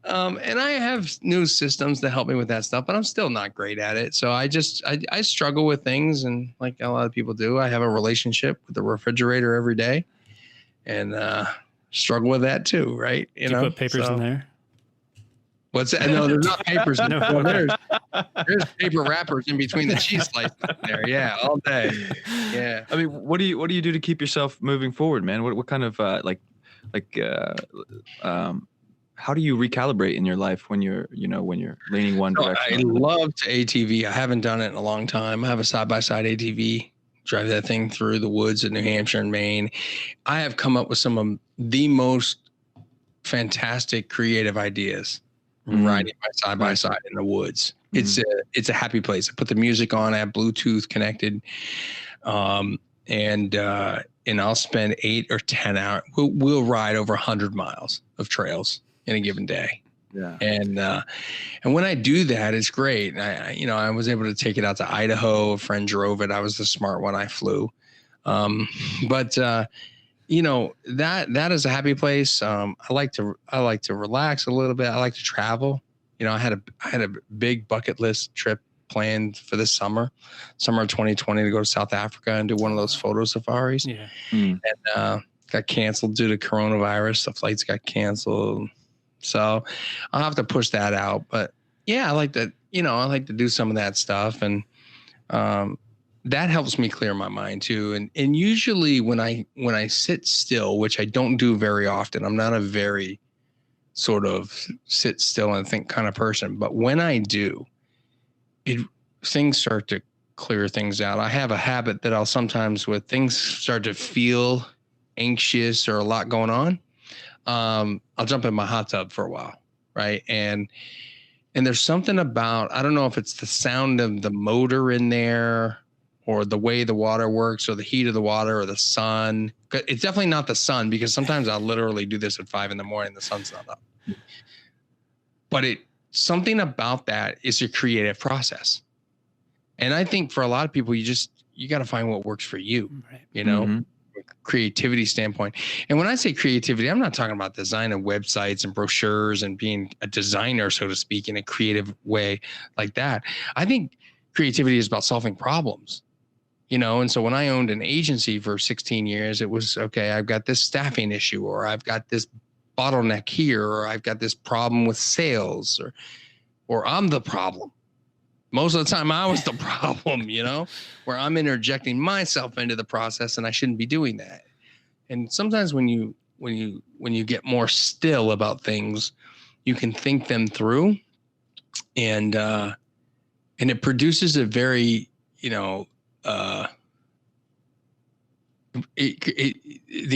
and I have new systems to help me with that stuff, but I'm still not great at it. So I struggle with things, and like a lot of people do, I have a relationship with the refrigerator every day, and struggle with that too, right? You put papers in there? What's that? No, there's not papers in there. There's paper wrappers in between the cheese slices in there. Yeah, all day. Yeah. I mean, what do you do to keep yourself moving forward, man? What kind of how do you recalibrate in your life when you're leaning one direction? I love to ATV. I haven't done it in a long time. I have a side-by-side ATV. Drive that thing through the woods in New Hampshire and Maine. I have come up with some of the most fantastic creative ideas riding my side-by-side in the woods. It's a happy place. I put the music on. I have Bluetooth connected. And I'll spend 8 or 10 hours. We'll ride over 100 miles of trails in a given day. Yeah. And when I do that, it's great. And I was able to take it out to Idaho. A friend drove it. I was the smart one. I flew. But that is a happy place. I like to relax a little bit. I like to travel. I had a big bucket list trip planned for this summer of 2020 to go to South Africa and do one of those photo safaris. Yeah. And got canceled due to coronavirus. The flights got canceled. So I'll have to push that out. But yeah, I like to do some of that stuff. And that helps me clear my mind too. And usually when I sit still, which I don't do very often, I'm not a very sort of sit still and think kind of person. But when I do, things start to clear things out. I have a habit that I'll sometimes, when things start to feel anxious or a lot going on, I'll jump in my hot tub for a while, right? And there's something about, I don't know if it's the sound of the motor in there or the way the water works or the heat of the water or the sun. It's definitely not the sun, because sometimes I'll literally do this at 5 a.m. The sun's not up. But something about that is a creative process. And I think for a lot of people, you got to find what works for you, right. Creativity standpoint. And when I say creativity, I'm not talking about designing websites and brochures and being a designer, so to speak, in a creative way like that. I think creativity is about solving problems, and so when I owned an agency for 16 years, it was, okay, I've got this staffing issue, or I've got this bottleneck here, or I've got this problem with sales, or I'm the problem. Most of the time I was the problem, where I'm interjecting myself into the process, and I shouldn't be doing that. And sometimes when you get more still about things, you can think them through, and it produces a very, the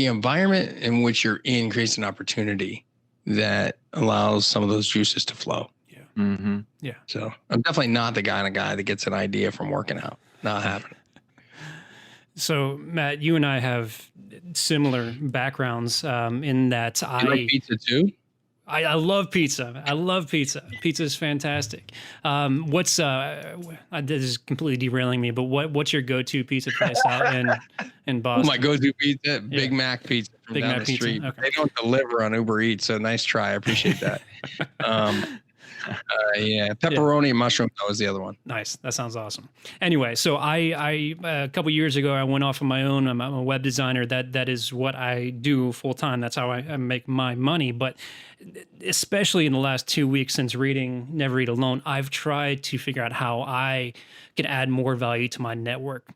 environment in which you're in creates an opportunity that allows some of those juices to flow. Mm-hmm. Yeah. So I'm definitely not the kind of guy that gets an idea from working out. Not happening. So Matt, you and I have similar backgrounds in that You like pizza too? I love pizza. I love pizza. Pizza is fantastic. What's this is completely derailing me, but what's your go-to pizza place out in Boston? My go-to pizza, Big Mac pizza from Big down Mac the pizza, street. okay. They don't deliver on Uber Eats, so nice try. I appreciate that. Yeah, pepperoni and mushroom, that was the other one. Nice. That sounds awesome. Anyway, so I a couple years ago, I went off on my own. I'm a web designer. That is what I do full time. That's how I make my money. But especially in the last 2 weeks since reading Never Eat Alone, I've tried to figure out how I can add more value to my network.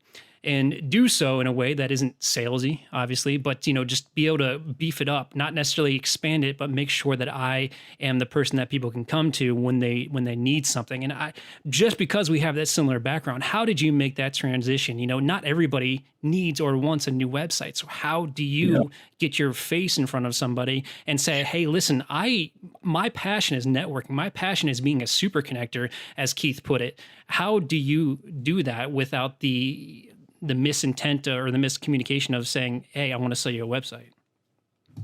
And do so in a way that isn't salesy, obviously, but just be able to beef it up, not necessarily expand it, but make sure that I am the person that people can come to when they need something. And just because we have that similar background, how did you make that transition? Not everybody needs or wants a new website. So how do you get your face in front of somebody and say, hey, listen, my passion is networking. My passion is being a super connector, as Keith put it. How do you do that without the misintent or the miscommunication of saying, hey, I want to sell you a website?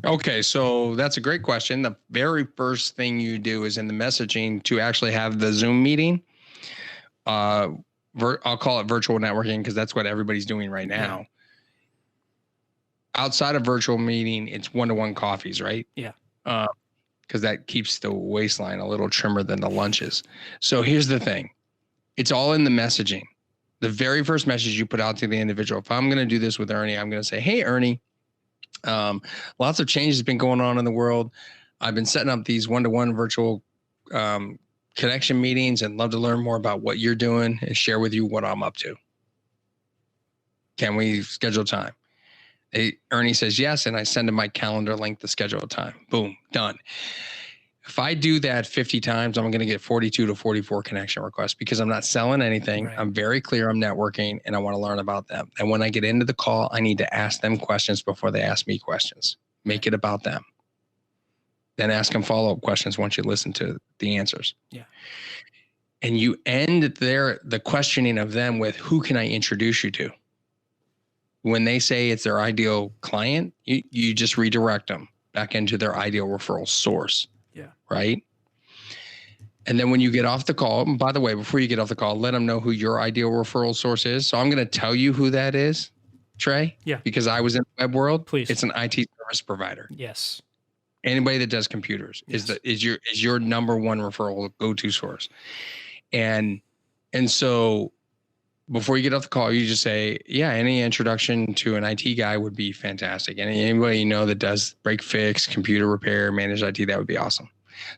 Okay, so that's a great question. The very first thing you do is in the messaging to actually have the Zoom meeting. I'll call it virtual networking because that's what everybody's doing right now. Yeah. Outside of virtual meeting, it's one-to-one coffees, right? Yeah. Because that keeps the waistline a little trimmer than the lunches. So here's the thing. It's all in the messaging. The very first message you put out to the individual. If I'm going to do this with Ernie, I'm going to say, hey, Ernie, lots of changes been going on in the world. I've been setting up these one-to-one virtual connection meetings and love to learn more about what you're doing and share with you what I'm up to. Can we schedule time? Ernie says yes, and I send him my calendar link to schedule a time. Boom, done. If I do that 50 times, I'm going to get 42 to 44 connection requests because I'm not selling anything. Right. I'm very clear I'm networking and I want to learn about them. And when I get into the call, I need to ask them questions before they ask me questions. Make it about them. Then ask them follow-up questions once you listen to the answers. Yeah. And you end the questioning of them with, who can I introduce you to? When they say it's their ideal client, you just redirect them back into their ideal referral source. Yeah. Right. And then when you get off the call, and by the way, before you get off the call, let them know who your ideal referral source is. So I'm going to tell you who that is, Trey. Yeah. Because I was in the web world. Please. It's an IT service provider. Yes. Anybody that does computers is your number one referral go-to source. And so before you get off the call, you just say, yeah, any introduction to an IT guy would be fantastic. And anybody that does break fix, computer repair, managed IT, that would be awesome.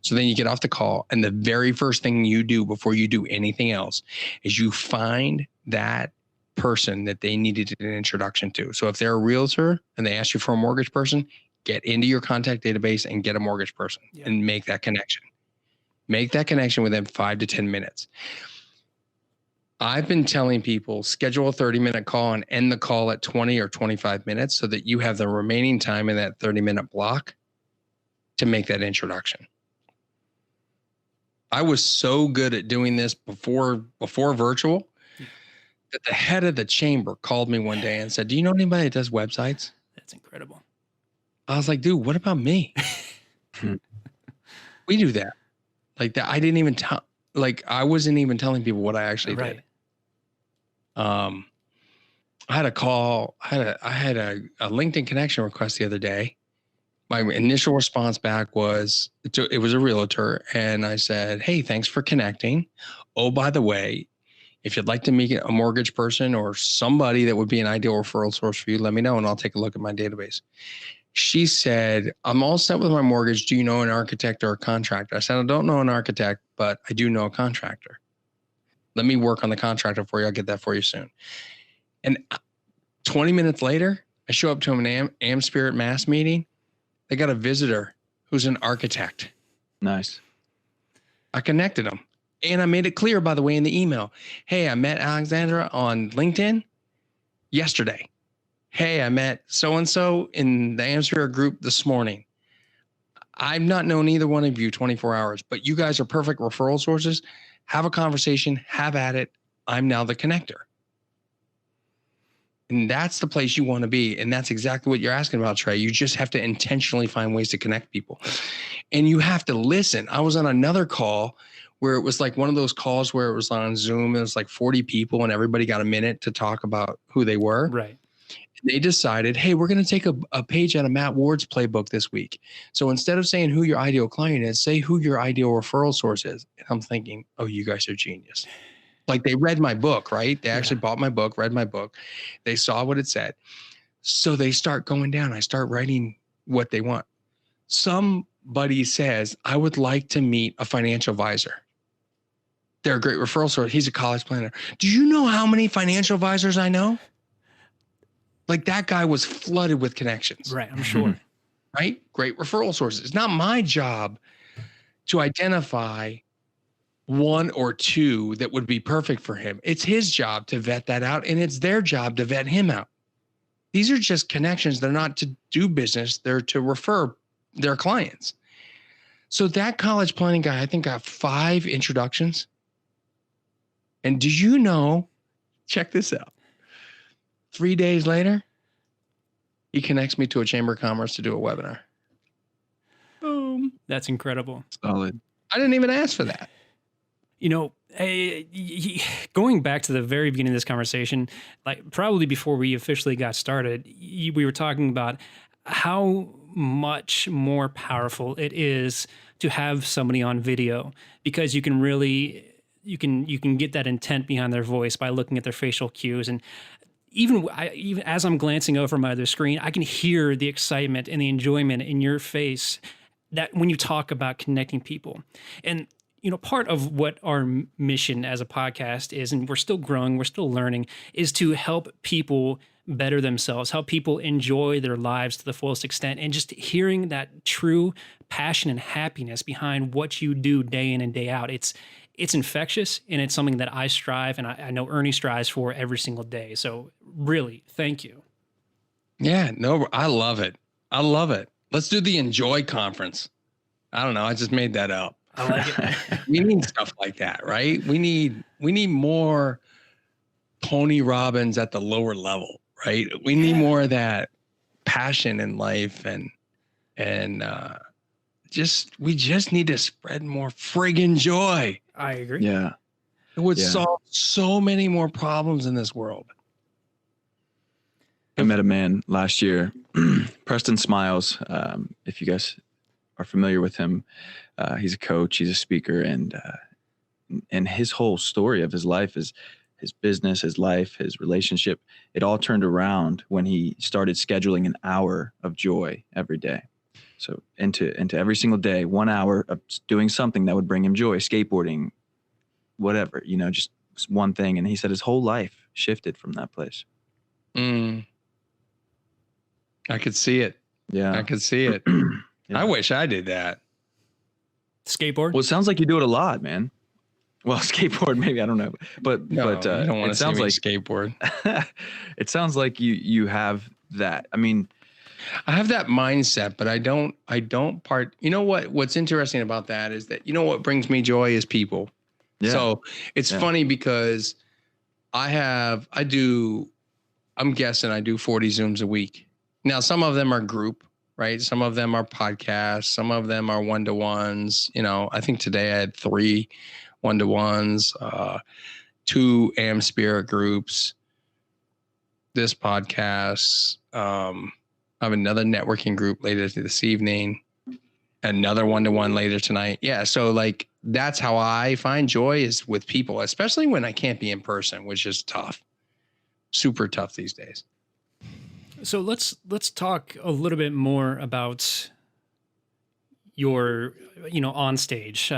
So then you get off the call, and the very first thing you do before you do anything else is you find that person that they needed an introduction to. So if they're a realtor and they ask you for a mortgage person, get into your contact database and get a mortgage person and make that connection. Make that connection within 5 to 10 minutes. I've been telling people schedule a 30-minute call and end the call at 20 or 25 minutes so that you have the remaining time in that 30-minute block to make that introduction. I was so good at doing this before virtual that the head of the chamber called me one day and said, do you know anybody that does websites? That's incredible. I was like, dude, what about me? We do that. Like that. I didn't even tell, I wasn't even telling people what I actually did. I had a call. I had a LinkedIn connection request the other day. My initial response back was, it was a realtor. And I said, hey, thanks for connecting. Oh, by the way, if you'd like to meet a mortgage person or somebody that would be an ideal referral source for you, let me know and I'll take a look at my database. She said, I'm all set with my mortgage. Do you know an architect or a contractor? I said, I don't know an architect, but I do know a contractor. Let me work on the contractor for you. I'll get that for you soon. And 20 minutes later, I show up to an Am Spirit Mass meeting. They got a visitor who's an architect. Nice. I connected them. And I made it clear, by the way, in the email. Hey, I met Alexandra on LinkedIn yesterday. Hey, I met so-and-so in the Am Spirit group this morning. I've not known either one of you 24 hours, but you guys are perfect referral sources. Have a conversation, have at it. I'm now the connector. And that's the place you want to be. And that's exactly what you're asking about, Trey. You just have to intentionally find ways to connect people. and you have to listen. I was on another call where it was like one of those calls where it was on Zoom. It was like 40 people and everybody got a minute to talk about who they were. Right. They decided, hey, we're going to take a page out of Matt Ward's playbook this week. So instead of saying who your ideal client is, say who your ideal referral source is. And I'm thinking, oh, you guys are genius. Like they read my book, right? They actually bought my book, read my book. They saw what it said. So they start going down. I start writing what they want. Somebody says, I would like to meet a financial advisor. They're a great referral source. He's a college planner. Do you know how many financial advisors I know? Like that guy was flooded with connections. Right. I'm sure. Right? Great referral sources. It's not my job to identify one or two that would be perfect for him. It's his job to vet that out, and it's their job to vet him out. These are just connections. They're not to do business. They're to refer their clients. So that college planning guy, I think, got 5 introductions. And do you know, check this out. 3 days later, he connects me to a Chamber of Commerce to do a webinar. Boom. That's incredible. Solid. I didn't even ask for that. You know, going back to the very beginning of this conversation, like probably before we officially got started, we were talking about how much more powerful it is to have somebody on video, because you can really, you can get that intent behind their voice by looking at their facial cues. And even as I'm glancing over my other screen, I can hear the excitement and the enjoyment in your face that when you talk about connecting people. And you know, part of what our mission as a podcast is, and we're still growing, we're still learning, is to help people better themselves, help people enjoy their lives to the fullest extent, and just hearing that true passion and happiness behind what you do day in and day out. It's infectious, and it's something that I strive, and I know Ernie strives for every single day. So really, thank you. Yeah, no, I love it. I love it. Let's do the Enjoy conference. I don't know. I just made that up. I like it. We need stuff like that, right? We need more Tony Robbins at the lower level, right? We need more of that passion in life, and we just need to spread more friggin' joy. I agree. Yeah. It would solve so many more problems in this world. I met a man last year, Preston Smiles. If you guys are familiar with him, he's a coach, he's a speaker, and his whole story of his life is his business, his life, his relationship. It all turned around when he started scheduling an hour of joy every day. So into every single day, 1 hour of doing something that would bring him joy, skateboarding, whatever, you know, just one thing. And he said his whole life shifted from that place. I could see it. Yeah. I could see it. Yeah. I wish I did that. Skateboard? Well, it sounds like you do it a lot, man. Well, skateboard, maybe, I don't know. But No, you don't want it to see sounds me like skateboard. it sounds like you have that. I mean, I have that mindset, but I don't you know what's interesting about that is that, you know, what brings me joy is people. yeah. So it's funny because I'm guessing I do 40 Zooms a week. Now, some of them are group, right? Some of them are podcasts. Some of them are one-to-ones. You know, I think today I had 3 one-to-ones, 2 AM Spirit groups, this podcast. I have another networking group later this evening, another one-to-one later tonight. Yeah. So like, that's how I find joy, is with people, especially when I can't be in person, which is tough, super tough these days. So let's talk a little bit more about your, you know, on stage,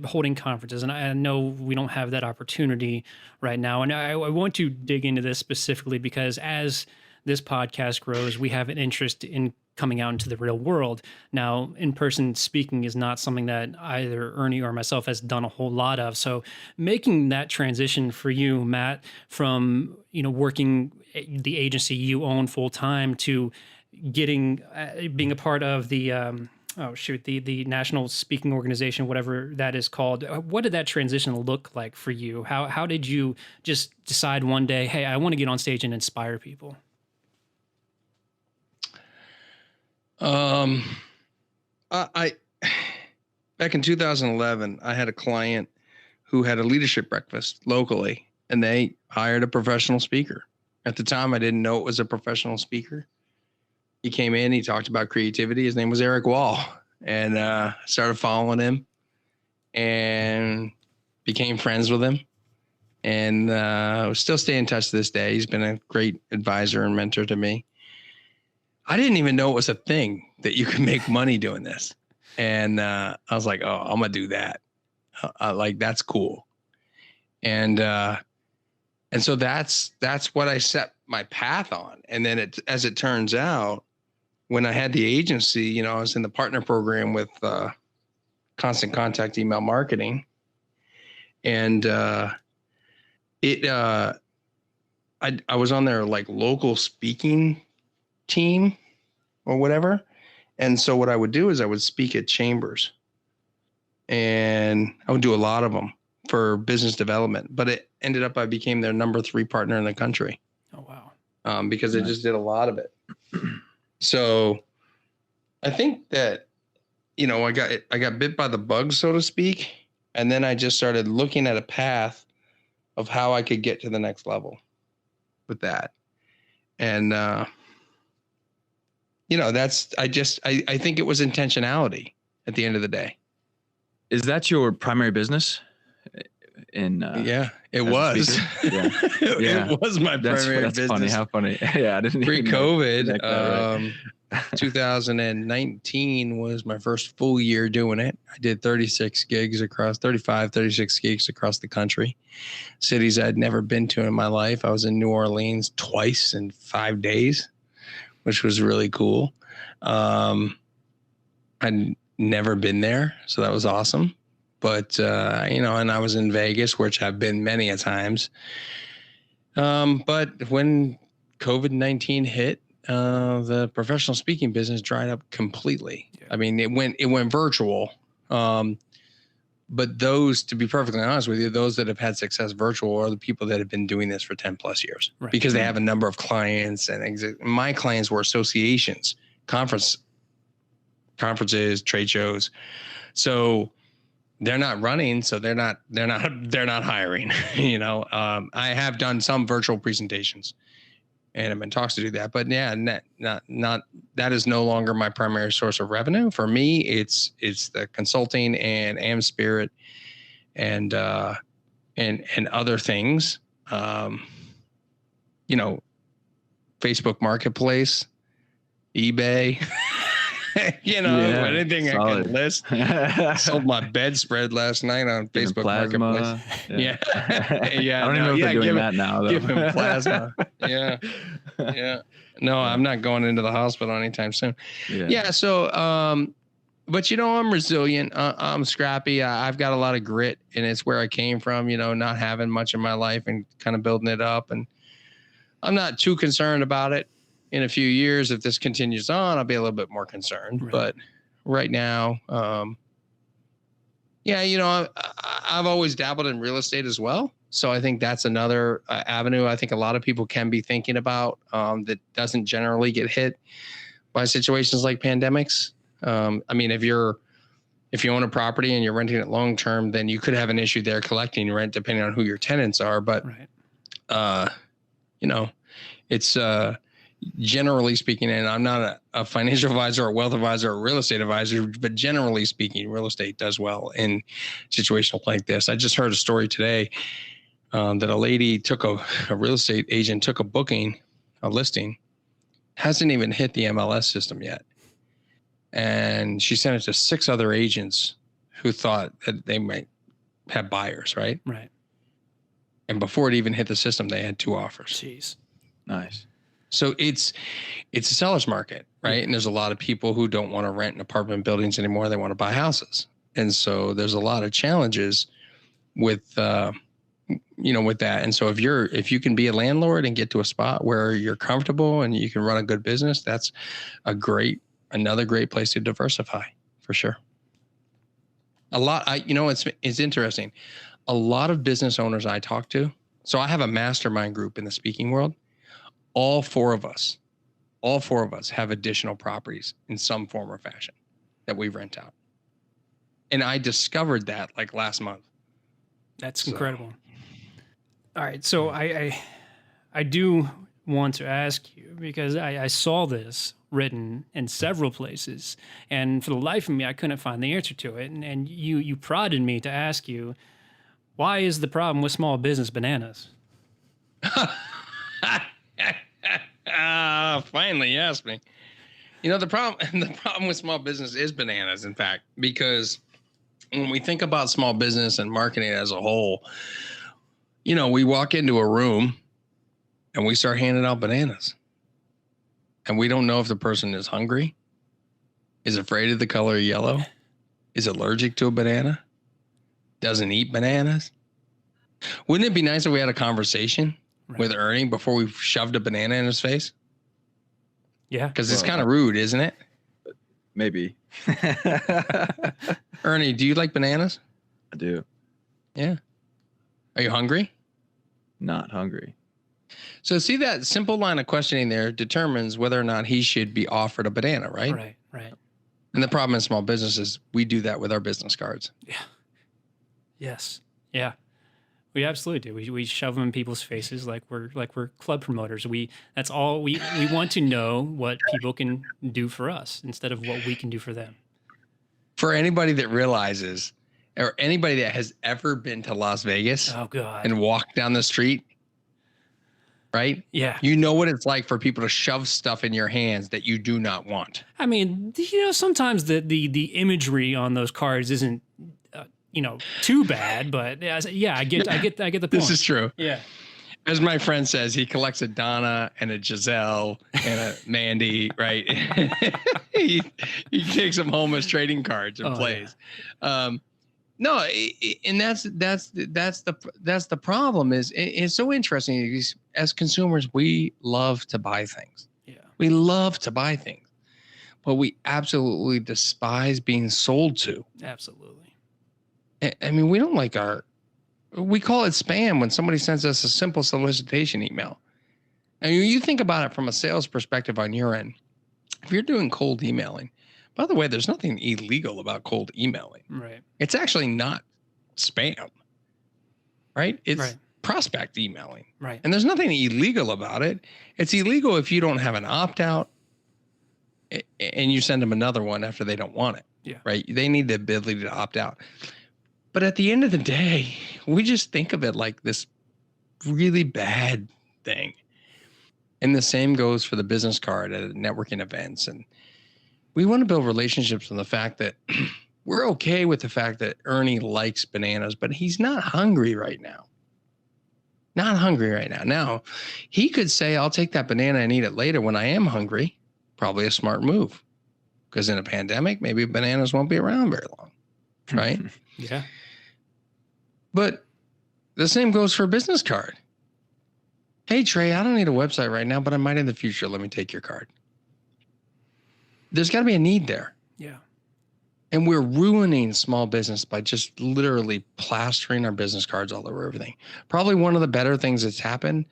holding conferences. And I know we don't have that opportunity right now. And I want to dig into this specifically because as this podcast grows, we have an interest in coming out into the real world. Now, in-person speaking is not something that either Ernie or myself has done a whole lot of. So making that transition for you, Matt, from, you know, working the agency you own full time to getting, being a part of the, the National Speaking Organization, whatever that is called. What did that transition look like for you? How did you just decide one day, hey, I want to get on stage and inspire people? I back in 2011, I had a client who had a leadership breakfast locally, and they hired a professional speaker. At the time, I didn't know it was a professional speaker. He came in, he talked about creativity. His name was Eric Wall, and started following him and became friends with him. And still stay in touch to this day. He's been a great advisor and mentor to me. I didn't even know it was a thing that you could make money doing this. And I was like, oh, I'm going to do that. Like, that's cool. And so that's what I set my path on. And then as it turns out, when I had the agency, you know, I was in the partner program with Constant Contact Email Marketing. And I was on their like local speaking team or whatever. And so what I would do is I would speak at chambers, and I would do a lot of them for business development, but it ended up, I became their number 3 partner in the country. Oh, wow. Because I just did a lot of it. So I think that, you know, I got bit by the bug, so to speak. And then I just started looking at a path of how I could get to the next level with that. And, you know, I think it was intentionality at the end of the day. Is that your primary business? Yeah, it was. Yeah. It was my primary that's business. Funny. How funny. Yeah, I didn't Pre-COVID, right. 2019 was my first full year doing it. I did 36 gigs across the country, cities I'd never been to in my life. I was in New Orleans twice in 5 days, which was really cool. I'd never been there, so that was awesome. But, you know, and I was in Vegas, which I've been many a times. But when COVID-19 hit, the professional speaking business dried up completely. Yeah. I mean, it went virtual. But those, to be perfectly honest with you, those that have had success virtual are the people that have been doing this for 10 plus years, right, because they have a number of clients, and my clients were associations, conferences, trade shows. So they're not running, so they're not hiring. You know, I have done some virtual presentations, and I'm in talks to do that. But yeah, not that is no longer my primary source of revenue. For me, it's the consulting and AM Spirit and other things. You know, Facebook Marketplace, eBay. You know, anything solid. I can list. Sold my bedspread last night on Facebook Marketplace. Yeah. I don't even know if they're doing that now, though. Give him plasma. Yeah. No, I'm not going into the hospital anytime soon. Yeah. So, but you know, I'm resilient. I'm scrappy. I've got a lot of grit, and it's where I came from, you know, not having much in my life and kind of building it up. And I'm not too concerned about it. In a few years, if this continues on, I'll be a little bit more concerned. Right. But right now, yeah, you know, I've always dabbled in real estate as well. So I think that's another avenue I think a lot of people can be thinking about that doesn't generally get hit by situations like pandemics. I mean, if you own a property and you're renting it long term, then you could have an issue there collecting rent depending on who your tenants are. But, you know, it's generally speaking, and I'm not a financial advisor or wealth advisor or real estate advisor, but generally speaking, real estate does well in situations like this. I just heard a story today that a lady took a real estate agent took a listing, hasn't even hit the MLS system yet. And she sent it to 6 other agents who thought that they might have buyers, right? Right. And before it even hit the system, they had 2 offers. Jeez. Nice. So it's a seller's market, right? And there's a lot of people who don't want to rent in apartment buildings anymore. They want to buy houses. And so there's a lot of challenges with, you know, with that. And so if you can be a landlord and get to a spot where you're comfortable and you can run a good business, that's another great place to diversify for sure. You know, it's interesting. A lot of business owners I talk to, so I have a mastermind group in the speaking world. All four of us have additional properties in some form or fashion that we rent out. And I discovered that like last month. That's So. incredible. All right. So I do want to ask you because I saw this written in several places, and for the life of me, I couldn't find the answer to it. And you prodded me to ask you, why is the problem with small business bananas? Finally, you asked me. You know, the problem with small business is bananas, in fact, because when we think about small business and marketing as a whole, you know, we walk into a room and we start handing out bananas. And we don't know if the person is hungry, is afraid of the color yellow, is allergic to a banana, doesn't eat bananas. Wouldn't it be nice if we had a conversation with Ernie before we shoved a banana in his face? Yeah. Because it's kind of rude, isn't it? Maybe. Ernie, do you like bananas? I do. Yeah. Are you hungry? Not hungry. So see, that simple line of questioning there determines whether or not he should be offered a banana, right? Right. And the problem in small business is we do that with our business cards. Yeah. Yes. Yeah. We absolutely do. We shove them in people's faces like we're club promoters. That's all we want to know what people can do for us instead of what we can do for them. For anybody that realizes, or anybody that has ever been to Las Vegas and walked down the street, right? Yeah. You know what it's like for people to shove stuff in your hands that you do not want. I mean, you know, sometimes the imagery on those cards isn't too bad, but yeah, I get the point. This is true. Yeah. As my friend says, he collects a Donna and a Giselle and a Mandy, right? he takes them home as trading cards and plays. Yeah. No, and that's the problem. It's so interesting. As consumers, we love to buy things. Yeah, we love to buy things, but we absolutely despise being sold to. Absolutely. I mean, we don't like we call it spam when somebody sends us a simple solicitation email. I mean, you think about it from a sales perspective on your end. If you're doing cold emailing, by the way, there's nothing illegal about cold emailing. Right. It's actually not spam, right? It's prospect emailing. Right. And there's nothing illegal about it. It's illegal if you don't have an opt-out and you send them another one after they don't want it. Yeah. Right. They need the ability to opt out. But at the end of the day, we just think of it like this really bad thing. And the same goes for the business card at networking events. And we want to build relationships on the fact that we're okay with the fact that Ernie likes bananas, but he's not hungry right now. Not hungry right now. Now, he could say, I'll take that banana and eat it later when I am hungry. Probably a smart move. Because in a pandemic, maybe bananas won't be around very long. Right? Yeah. But the same goes for a business card. Hey, Trey, I don't need a website right now, but I might in the future. Let me take your card. There's got to be a need there. Yeah. And we're ruining small business by just literally plastering our business cards all over everything. Probably one of the better things that's happened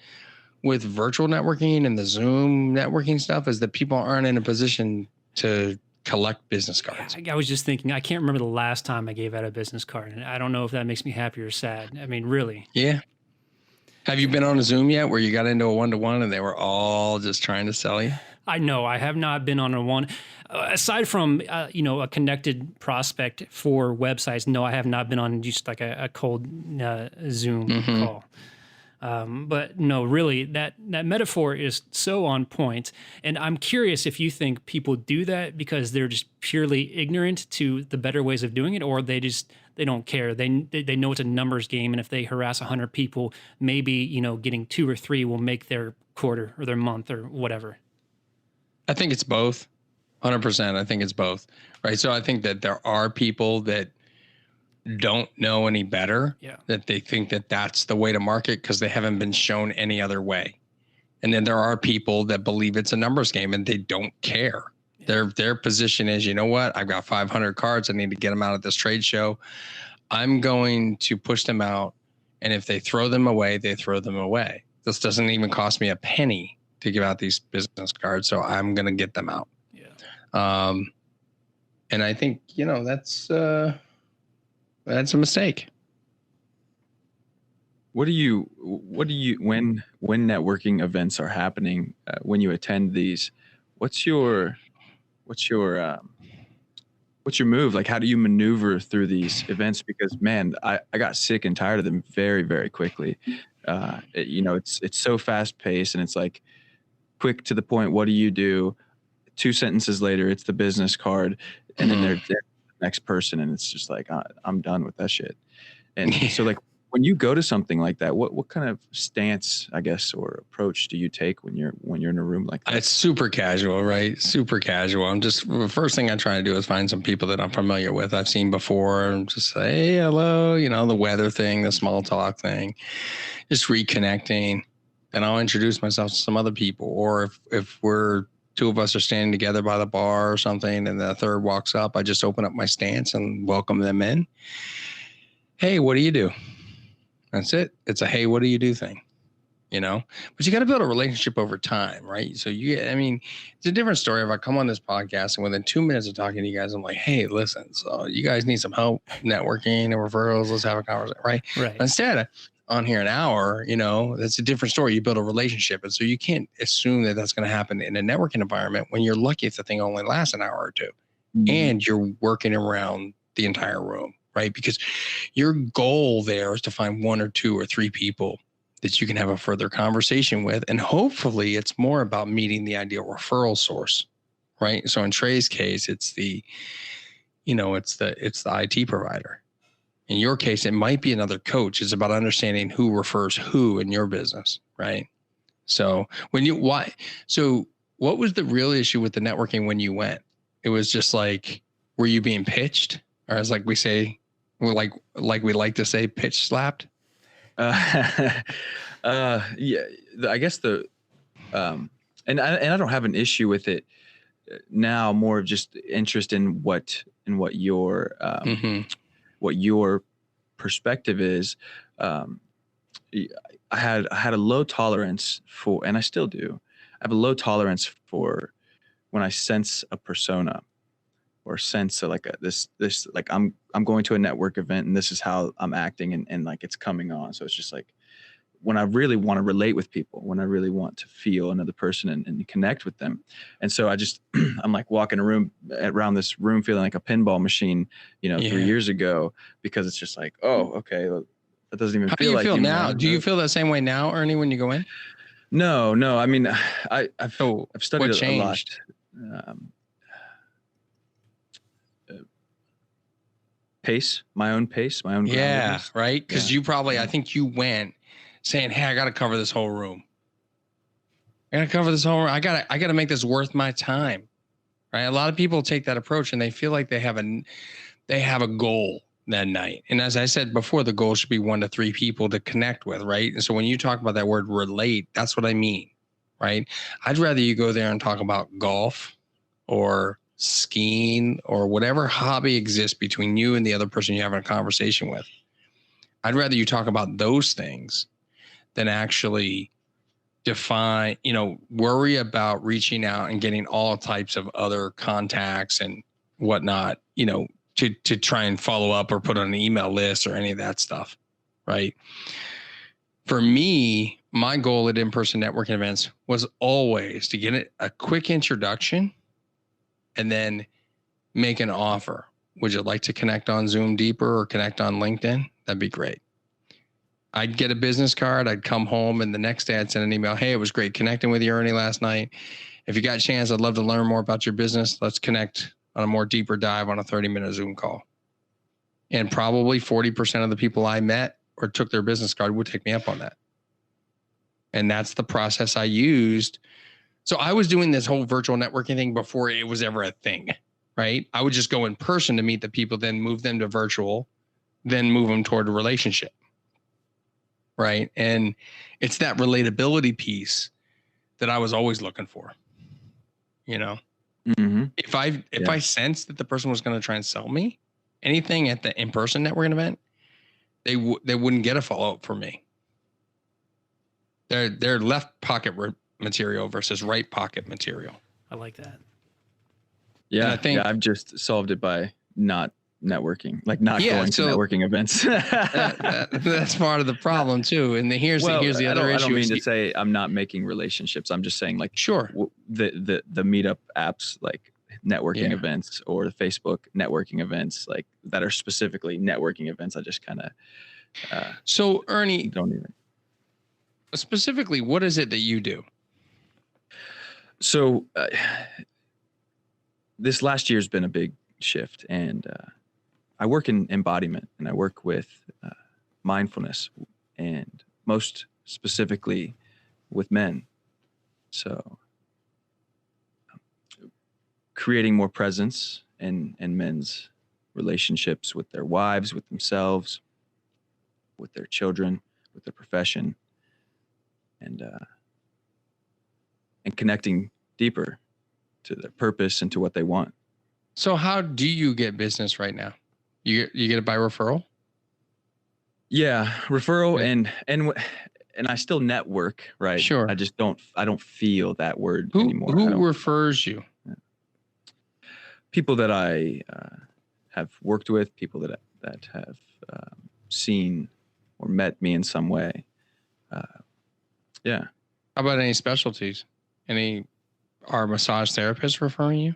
with virtual networking and the Zoom networking stuff is that people aren't in a position to collect business cards. I was just thinking, I can't remember the last time I gave out a business card, and I don't know if that makes me happy or sad. I mean, really. Yeah. Have you been on a Zoom yet where you got into a one-to-one and they were all just trying to sell you? I know I have not been on a one. Aside from, a connected prospect for websites, no, I have not been on just like a cold Zoom call. But no, really, that metaphor is so on point. And I'm curious if you think people do that because they're just purely ignorant to the better ways of doing it, or they don't care. They know it's a numbers game, and if they harass 100 people, maybe getting 2 or 3 will make their quarter or their month or whatever. I think it's both. 100%. I think it's both. Right. So I think that there are people that don't know any better, that they think that that's the way to market because they haven't been shown any other way. And then there are people that believe it's a numbers game and they don't care. Their position is, you know what? I've got 500 cards. I need to get them out at this trade show. I'm going to push them out. And if they throw them away, they throw them away. This doesn't even cost me a penny to give out these business cards. So I'm going to get them out. Yeah. And I think, that's, that's a mistake. What do you when networking events are happening, when you attend these, what's your what's your what's your move? Like, how do you maneuver through these events? Because man, I got sick and tired of them very, very quickly. It's so fast paced, and it's like quick to the point. What do you do? 2 sentences later, it's the business card, and then they're the next person, and it's just like I'm done with that shit. And so, like, when you go to something like that, what kind of stance, I guess, or approach do you take when you're in a room like that? It's super casual, right? Super casual. The first thing I try to do is find some people that I'm familiar with, I've seen before, and just say, hey, hello, the weather thing, the small talk thing, just reconnecting. And I'll introduce myself to some other people. Or if we're two of us are standing together by the bar or something, and the third walks up, I just open up my stance and welcome them in. Hey, what do you do? That's it. It's a, hey, what do you do thing, but you got to build a relationship over time. Right. So it's a different story if I come on this podcast and within 2 minutes of talking to you guys, I'm like, hey, listen, so you guys need some help networking and referrals. Let's have a conversation. Right. Right. Instead, on here an hour, that's a different story. You build a relationship. And so you can't assume that that's going to happen in a networking environment when you're lucky if the thing only lasts an hour or two and you're working around the entire room. Right. Because your goal there is to find 1 or 2 or 3 people that you can have a further conversation with. And hopefully it's more about meeting the ideal referral source. Right. So in Trey's case, it's the IT provider. In your case, it might be another coach. It's about understanding who refers who in your business. Right. So what was the real issue with the networking when you went? It was just like, were you being pitched? Or as we say, like we like to say, pitch slapped? Yeah, I guess and I don't have an issue with it now, more of just interest in what your what your perspective is. I had a low tolerance for, and I still do, I have a low tolerance for when I sense a persona or sense this like I'm going to a network event and this is how I'm acting, and like it's coming on. So it's just like when I really want to relate with people, when I really want to feel another person and connect with them. And so I'm like walking around this room feeling like a pinball machine, 3 years ago, because it's just like, oh, okay. That doesn't even feel like you. How do you feel now? Do you feel that same way now, Ernie, when you go in? No. I mean, I've studied what changed? A lot. Pace, my own yeah, right. Because you probably, I think you went saying, hey, I got to cover this whole room. I got to make this worth my time. Right. A lot of people take that approach and they feel like they have a goal that night. And as I said before, the goal should be 1 to 3 people to connect with. Right. And so when you talk about that word relate, that's what I mean. Right. I'd rather you go there and talk about golf or skiing or whatever hobby exists between you and the other person you're having a conversation with. I'd rather you talk about those things than actually worry about reaching out and getting all types of other contacts and whatnot, to try and follow up or put on an email list or any of that stuff. Right. For me, my goal at in-person networking events was always to get a quick introduction and then make an offer. Would you like to connect on Zoom deeper or connect on LinkedIn? That'd be great. I'd get a business card. I'd come home and the next day I'd send an email. Hey, it was great connecting with you, Ernie, last night. If you got a chance, I'd love to learn more about your business. Let's connect on a more deeper dive on a 30-minute Zoom call. And probably 40% of the people I met or took their business card would take me up on that. And that's the process I used. So I was doing this whole virtual networking thing before it was ever a thing, right? I would just go in person to meet the people, then move them to virtual, then move them toward a relationship, right? And it's that relatability piece that I was always looking for, Mm-hmm. If I sensed that the person was going to try and sell me anything at the in-person networking event, they wouldn't get a follow-up from me. They're left pocket material versus right pocket material. I like that. Yeah, I've just solved it by not networking, like not Yeah, going to so networking events. that's part of the problem too. And here's the other issue. I don't mean to say I'm not making relationships. I'm just saying like Sure. The meetup apps, like networking Yeah. events, or the Facebook networking events, like that are specifically networking events. I just kind of So Ernie, don't even. specifically, what is it that you do? So this last year's been a big shift, and I work in embodiment, and I work with mindfulness, and most specifically with men. So creating more presence in men's relationships with their wives, with themselves, with their children, with their profession, and connecting deeper to their purpose and to what they want. So how do you get business right now? You get it by referral? Yeah, referral, Yeah. and I still network, right? Sure. I don't feel that word Who anymore. who refers you? People that I have worked with, people that have seen or met me in some way. Yeah. How about any specialties? Are massage therapists referring you?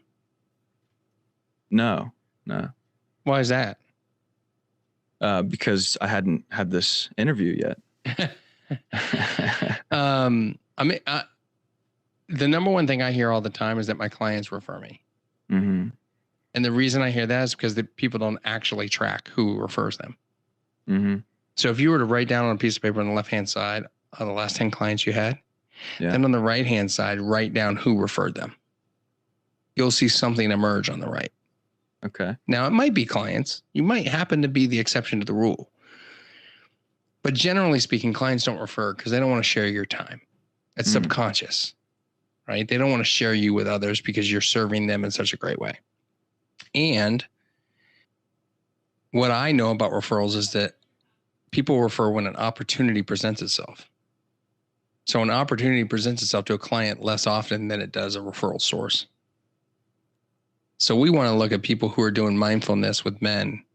No. Why is that? Because I hadn't had this interview yet. I mean, the number one thing I hear all the time is that my clients refer me. Mm-hmm. And the reason I hear that is because the people don't actually track who refers them. Mm-hmm. So if you were to write down on a piece of paper on the left-hand side of the last 10 clients you had, then on the right-hand side, write down who referred them. You'll see something emerge on the right. Okay. Now, it might be clients. You might happen to be the exception to the rule. But generally speaking, clients don't refer because they don't want to share your time. It's subconscious, right? They don't want to share you with others because you're serving them in such a great way. And what I know about referrals is that people refer when an opportunity presents itself. So an opportunity presents itself to a client less often than it does a referral source. So we want to look at people who are doing mindfulness with men.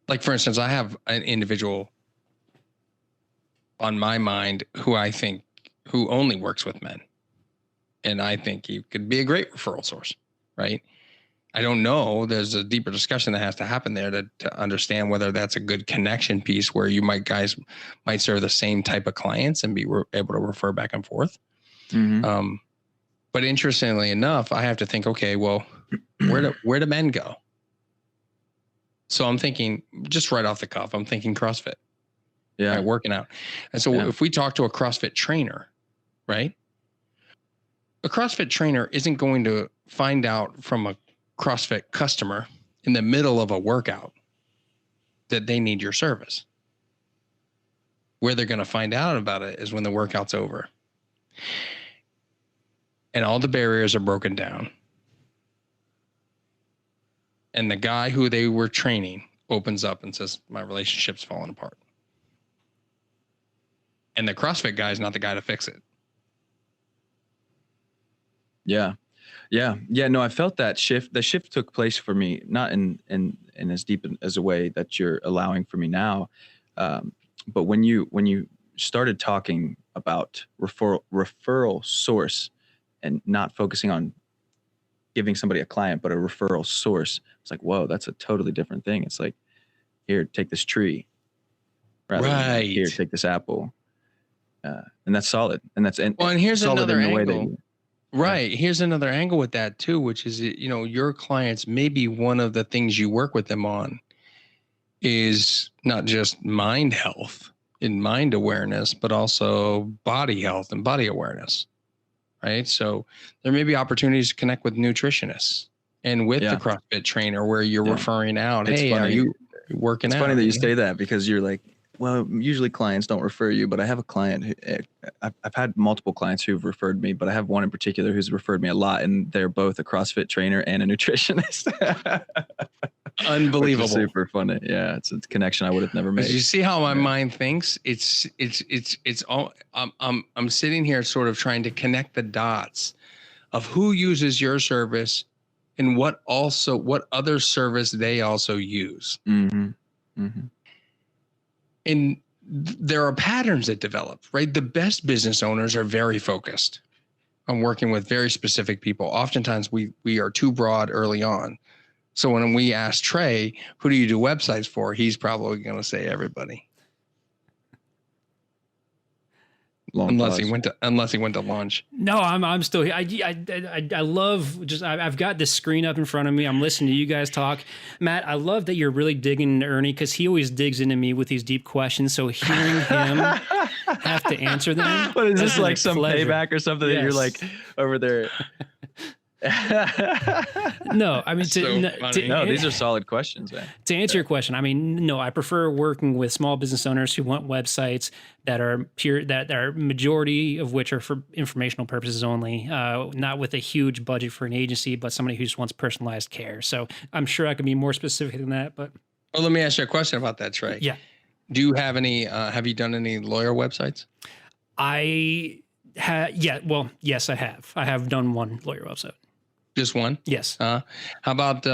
Like, for instance, I have an individual on my mind who only works with men. And I think he could be a great referral source, right? I don't know. There's a deeper discussion that has to happen there to understand whether that's a good connection piece where guys might serve the same type of clients and be able to refer back and forth. Mm-hmm. But interestingly enough, I have to think, okay, well, where do men go? So I'm thinking, just right off the cuff, I'm thinking CrossFit. Yeah. Right, working out. And so if we talk to a CrossFit trainer, right? A CrossFit trainer isn't going to find out from a CrossFit customer in the middle of a workout that they need your service. Where they're going to find out about it is when the workout's over and all the barriers are broken down. And the guy who they were training opens up and says, my relationship's falling apart. And the CrossFit guy is not the guy to fix it. Yeah. No, I felt that shift. The shift took place for me, not in as deep as a way that you're allowing for me now. But when you started talking about referral source and not focusing on giving somebody a client, but a referral source, it's like, whoa, that's a totally different thing. It's like, here, take this tree. Rather than like, here, take this apple. And that's solid. And here's solid another in the angle. way that Right. Here's another angle with that too, which is, your clients, maybe one of the things you work with them on is not just mind health and mind awareness, but also body health and body awareness. Right. So there may be opportunities to connect with nutritionists and with the CrossFit trainer where you're referring out, it's hey, funny. are you working out? It's funny that you say that because you're like, well, usually clients don't refer you, but I have a client who I've had multiple clients who've referred me, but I have one in particular who's referred me a lot, and they're both a CrossFit trainer and a nutritionist. Unbelievable. Super funny. Yeah. It's a connection I would have never made. You see how my mind thinks? It's all, I'm sitting here sort of trying to connect the dots of who uses your service and what other service they also use. Mm-hmm. Mm-hmm. And there are patterns that develop, right? The best business owners are very focused on working with very specific people. Oftentimes we are too broad early on. So when we ask Trey, who do you do websites for? He's probably going to say everybody. Unless he went to lunch. No, I'm still here. I love I've got this screen up in front of me. I'm listening to you guys talk. Matt, I love that you're really digging into Ernie because he always digs into me with these deep questions. So hearing him have to answer them. What is this, like some payback or something that you're like over there? No, I mean, no, these are solid questions, man. To answer your question, I mean, no, I prefer working with small business owners who want websites that are that are majority of which are for informational purposes only, not with a huge budget for an agency, but somebody who just wants personalized care. So I'm sure I can be more specific than that, but. Well, let me ask you a question about that, Trey. Yeah. Do you have any, have you done any lawyer websites? Yes, I have. I have done one lawyer website. Just one? Yes. How about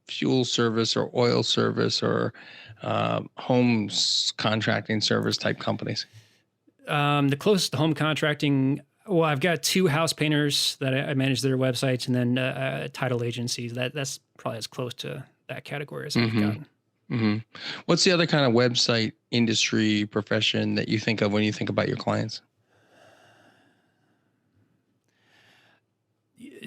fuel service or oil service or homes contracting service type companies? The closest to home contracting, well, I've got 2 house painters that I manage their websites, and then title agencies. That's probably as close to that category as I've gotten. Mm-hmm. What's the other kind of website industry profession that you think of when you think about your clients?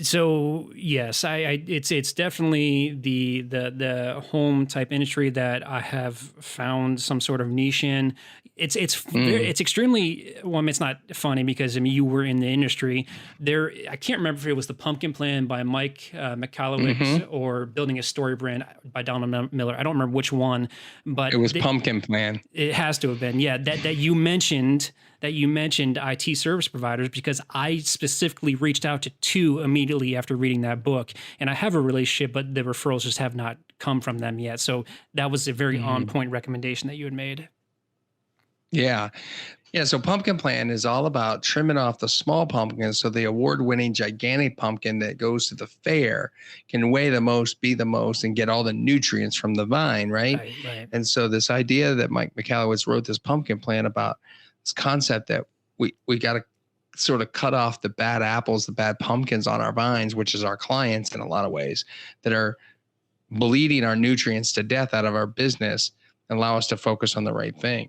So yes, it's definitely the home type industry that I have found some sort of niche in. It's extremely, well, I mean, it's not funny because I mean you were in the industry there. I can't remember if it was the Pumpkin Plan by Mike Michalowicz or Building a Story Brand by Donald Miller. I don't remember which one, but it was Pumpkin Plan. It has to have been, yeah. That you mentioned IT service providers because I specifically reached out to 2 immediately after reading that book, and I have a relationship, but the referrals just have not come from them yet. So that was a very on point recommendation that you had made. Yeah. Yeah. So Pumpkin Plan is all about trimming off the small pumpkins so the award-winning gigantic pumpkin that goes to the fair can weigh the most, be the most, and get all the nutrients from the vine, right? Right. And so this idea that Mike Michalowicz wrote this Pumpkin Plan about this concept that we got to sort of cut off the bad apples, the bad pumpkins on our vines, which is our clients in a lot of ways, that are bleeding our nutrients to death out of our business and allow us to focus on the right thing.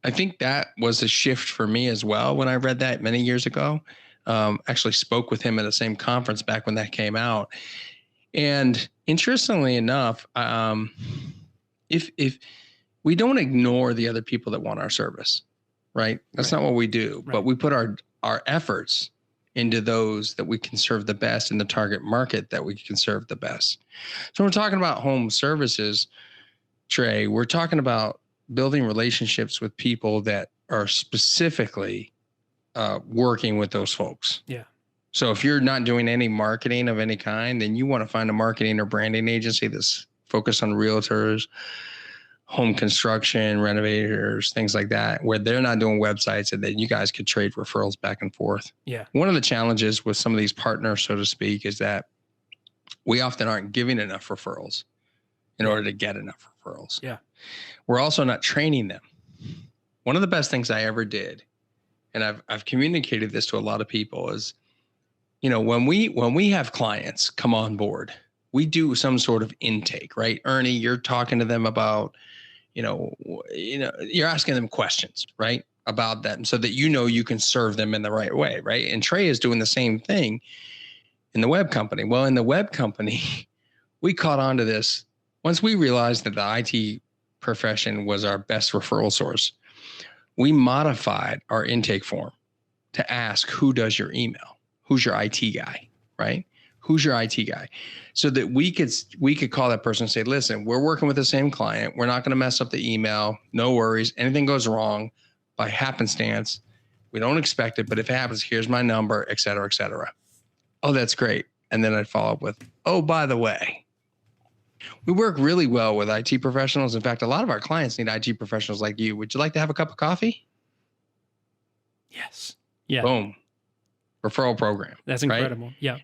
I think that was a shift for me as well when I read that many years ago. Actually spoke with him at the same conference back when that came out. And interestingly enough, if we don't ignore the other people that want our service, right? That's not what we do, but we put our efforts into those that we can serve the best in the target market that we can serve the best. So we're talking about home services, Trey, we're talking about building relationships with people that are specifically working with those folks. Yeah. So if you're not doing any marketing of any kind, then you want to find a marketing or branding agency that's focused on realtors, home construction, renovators, things like that, where they're not doing websites, and then you guys could trade referrals back and forth. Yeah. One of the challenges with some of these partners, so to speak, is that we often aren't giving enough referrals in order to get enough referrals. Yeah. We're also not training them. One of the best things I ever did, and I've communicated this to a lot of people, is, when we have clients come on board, we do some sort of intake, right? Ernie, you're talking to them about, you're asking them questions, right? About that. And so that, you can serve them in the right way, right? And Trey is doing the same thing in the web company. Well, in the web company, we caught on to this. Once we realized that the IT profession was our best referral source, we modified our intake form to ask, who does your email? Who's your IT guy, right? Who's your IT guy? So that we could call that person and say, listen, we're working with the same client. We're not going to mess up the email. No worries. Anything goes wrong by happenstance, we don't expect it, but if it happens, here's my number, et cetera, et cetera. Oh, that's great. And then I'd follow up with, oh, by the way, we work really well with IT professionals. In fact, a lot of our clients need IT professionals like you. Would you like to have a cup of coffee? Yes. Yeah. Boom. Referral program. That's incredible. Right? Yeah.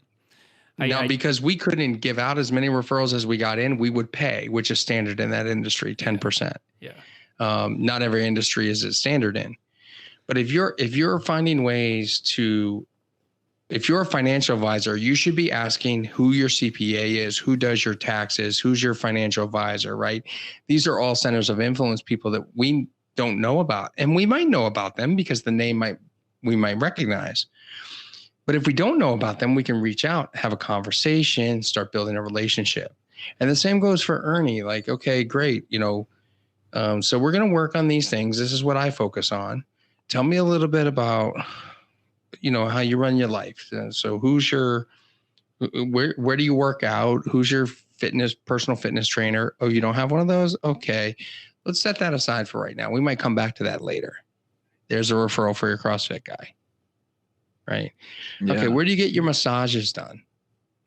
Now, because we couldn't give out as many referrals as we got in, we would pay, which is standard in that industry, 10%. Yeah. Not every industry is standard in. But if you're finding ways to, if you're a financial advisor, you should be asking who your CPA is, who does your taxes, who's your financial advisor, right? These are all centers of influence, people that we don't know about. And we might know about them because the name we might recognize. But if we don't know about them, we can reach out, have a conversation, start building a relationship. And the same goes for Ernie. Like, okay, great. So we're going to work on these things. This is what I focus on. Tell me a little bit about, how you run your life. So where do you work out? Who's your personal fitness trainer? Oh, you don't have one of those? Okay. Let's set that aside for right now. We might come back to that later. There's a referral for your CrossFit guy. Right. Yeah. Okay. Where do you get your massages done?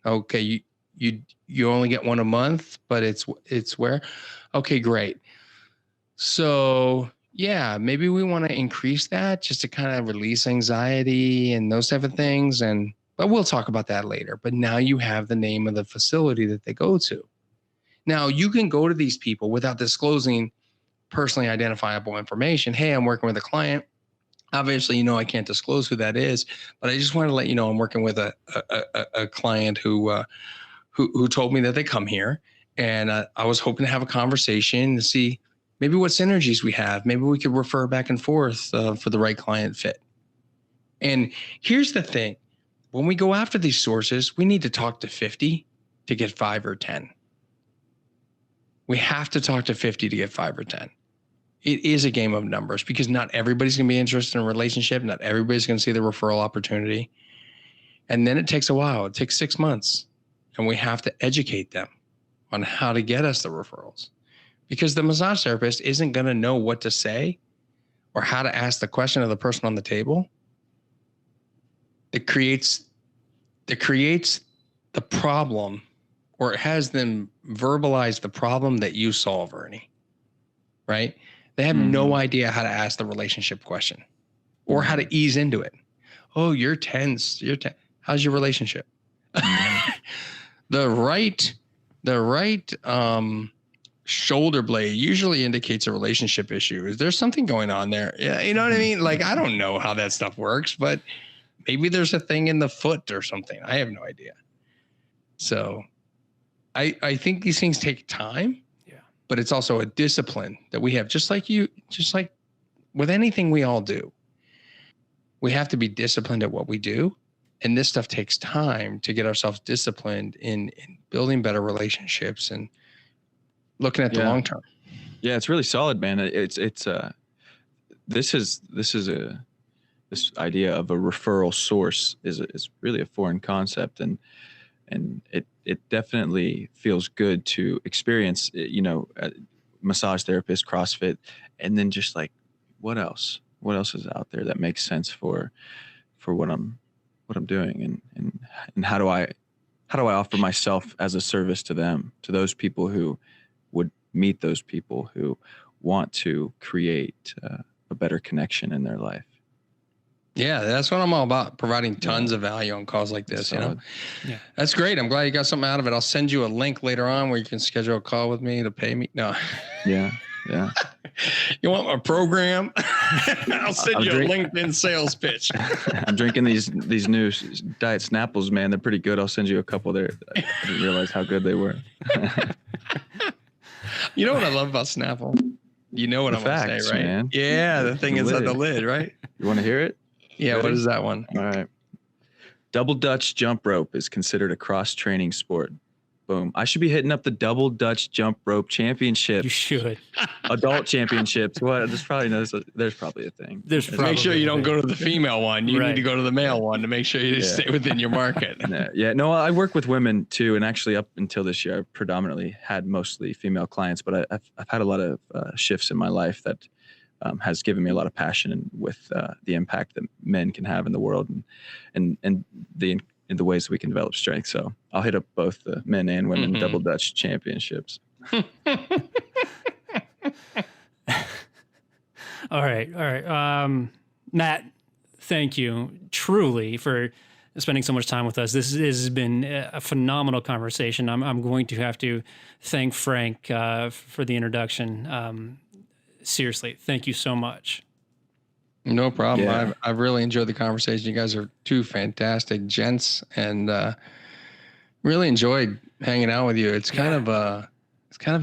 Okay. You only get one a month, but it's where? Okay, great. So yeah, maybe we want to increase that just to kind of release anxiety and those type of things. But we'll talk about that later. But now you have the name of the facility that they go to. Now you can go to these people without disclosing personally identifiable information. Hey, I'm working with a client. Obviously, I can't disclose who that is, but I just wanted to let you know I'm working with a client who told me that they come here, and I was hoping to have a conversation to see maybe what synergies we have. Maybe we could refer back and forth for the right client fit. And here's the thing: when we go after these sources, we need to talk to 50 to get 5 or 10. We have to talk to 50 to get 5 or 10. It is a game of numbers because not everybody's going to be interested in a relationship. Not everybody's going to see the referral opportunity. And then it takes a while. It takes 6 months. And we have to educate them on how to get us the referrals, because the massage therapist isn't going to know what to say or how to ask the question of the person on the table. It creates the problem, or it has them verbalize the problem that you solve, Ernie, right? They have no idea how to ask the relationship question or how to ease into it. Oh, you're tense. How's your relationship? The right shoulder blade usually indicates a relationship issue. Is there something going on there? Yeah, you know what I mean? Like, I don't know how that stuff works, but maybe there's a thing in the foot or something. I have no idea. So I think these things take time. But it's also a discipline that we have, just like with anything we all do. We have to be disciplined at what we do. And this stuff takes time to get ourselves disciplined in building better relationships and looking at the long term. Yeah, it's really solid, man. This idea of a referral source is really a foreign concept, and it definitely feels good to experience, massage therapist, CrossFit, and then just like, what else is out there that makes sense for what I'm doing, and how do I offer myself as a service to them, to those people who would meet those people who want to create a better connection in their life. Yeah, that's what I'm all about, providing tons of value on calls like this. Solid. Yeah, that's great. I'm glad you got something out of it. I'll send you a link later on where you can schedule a call with me to pay me. No. Yeah. You want my program? I'll send you a LinkedIn sales pitch. I'm drinking these new Diet Snapples, man. They're pretty good. I'll send you a couple there. I didn't realize how good they were. You know what I love about Snapple? You know what I'm going to say, right? Man. Yeah, the thing inside the lid, right? You want to hear it? Yeah, ready? What is that one? All right. Double Dutch jump rope is considered a cross-training sport. Boom. I should be hitting up the Double Dutch jump rope championship. You should. Adult championships. What? There's probably a thing. Make sure you don't go to the female one. You need to go to the male one to make sure you stay within your market. Yeah. No, I work with women too. And actually up until this year, I predominantly had mostly female clients, but I've had a lot of shifts in my life that has given me a lot of passion and with the impact that men can have in the world and the ways we can develop strength. So I'll hit up both the men and women Double Dutch championships. All right. Matt, thank you truly for spending so much time with us. This has been a phenomenal conversation. I'm going to have to thank Frank for the introduction. Seriously, thank you so much. No problem. Yeah. I've really enjoyed the conversation. You guys are two fantastic gents, and really enjoyed hanging out with you. It's kind of a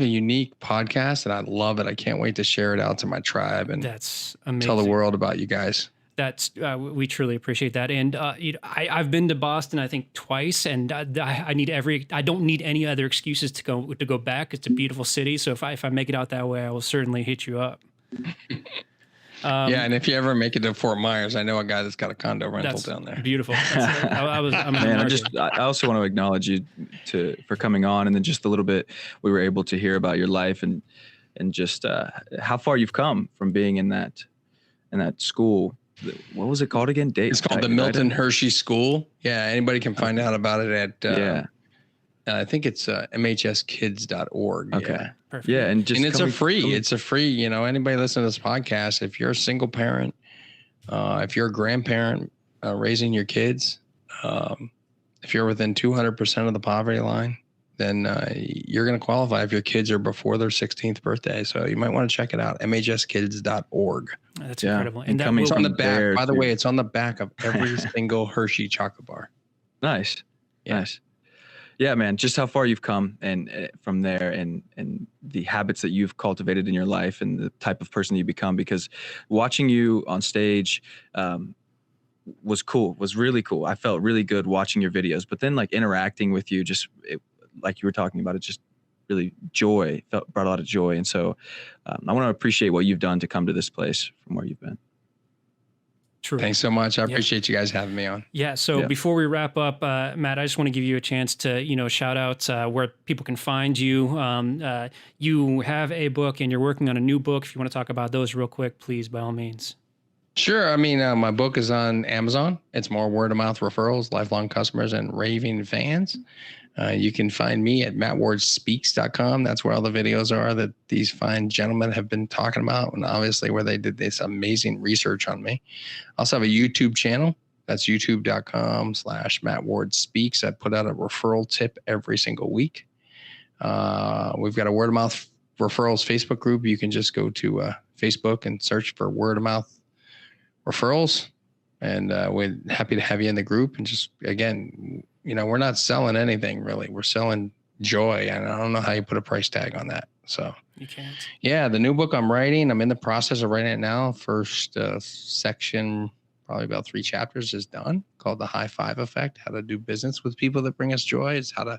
unique podcast, and I love it. I can't wait to share it out to my tribe and That's amazing. tell the world about you guys. That's we truly appreciate that. And I've been to Boston, I think, twice, and I don't need any other excuses to go back. It's a beautiful city, so if I make it out that way, I will certainly hit you up. Yeah, and if you ever make it to Fort Myers, I know a guy that's got a condo rental down there. Beautiful. I'm Man, I also want to acknowledge you for coming on, and then just a little bit we were able to hear about your life and just how far you've come from being in that school. What was it called again? It's called the Milton Hershey School. Yeah, anybody can find out about it at I think it's mhskids.org. Okay. Yeah. Perfect. Yeah, and It's a free, you know, anybody listening to this podcast, if you're a single parent, if you're a grandparent raising your kids, if you're within 200% of the poverty line, then you're going to qualify if your kids are before their 16th birthday. So you might want to check it out, mhskids.org. That's incredible. And It's on the back, by the way, it's on the back of every single Hershey chocolate bar. Nice. Yeah. Nice. Yeah, man, just how far you've come and from there and the habits that you've cultivated in your life and the type of person you become, because watching you on stage was really cool. I felt really good watching your videos, but then like interacting with you, like you were talking about, it just really brought a lot of joy. And so I want to appreciate what you've done to come to this place from where you've been. True. Thanks so much. I appreciate you guys having me on. Yeah. So before we wrap up, Matt, I just want to give you a chance to, shout out where people can find you. You have a book and you're working on a new book. If you want to talk about those real quick, please, by all means. Sure. I mean, my book is on Amazon. It's more word of mouth referrals, lifelong customers, and raving fans. You can find me at mattwardspeaks.com. That's where all the videos are that these fine gentlemen have been talking about, and obviously where they did this amazing research on me. I also have a YouTube channel. That's youtube.com/mattwardspeaks. I put out a referral tip every single week. We've got a word of mouth referrals Facebook group. You can just go to Facebook and search for word of mouth referrals. And we're happy to have you in the group. And just, again, we're not selling anything really. We're selling joy. And I don't know how you put a price tag on that. So you can't. Yeah, the new book I'm writing, I'm in the process of writing it now. First section, probably about 3 chapters, is done, called The High Five Effect: How to Do Business with People That Bring Us Joy. It's how to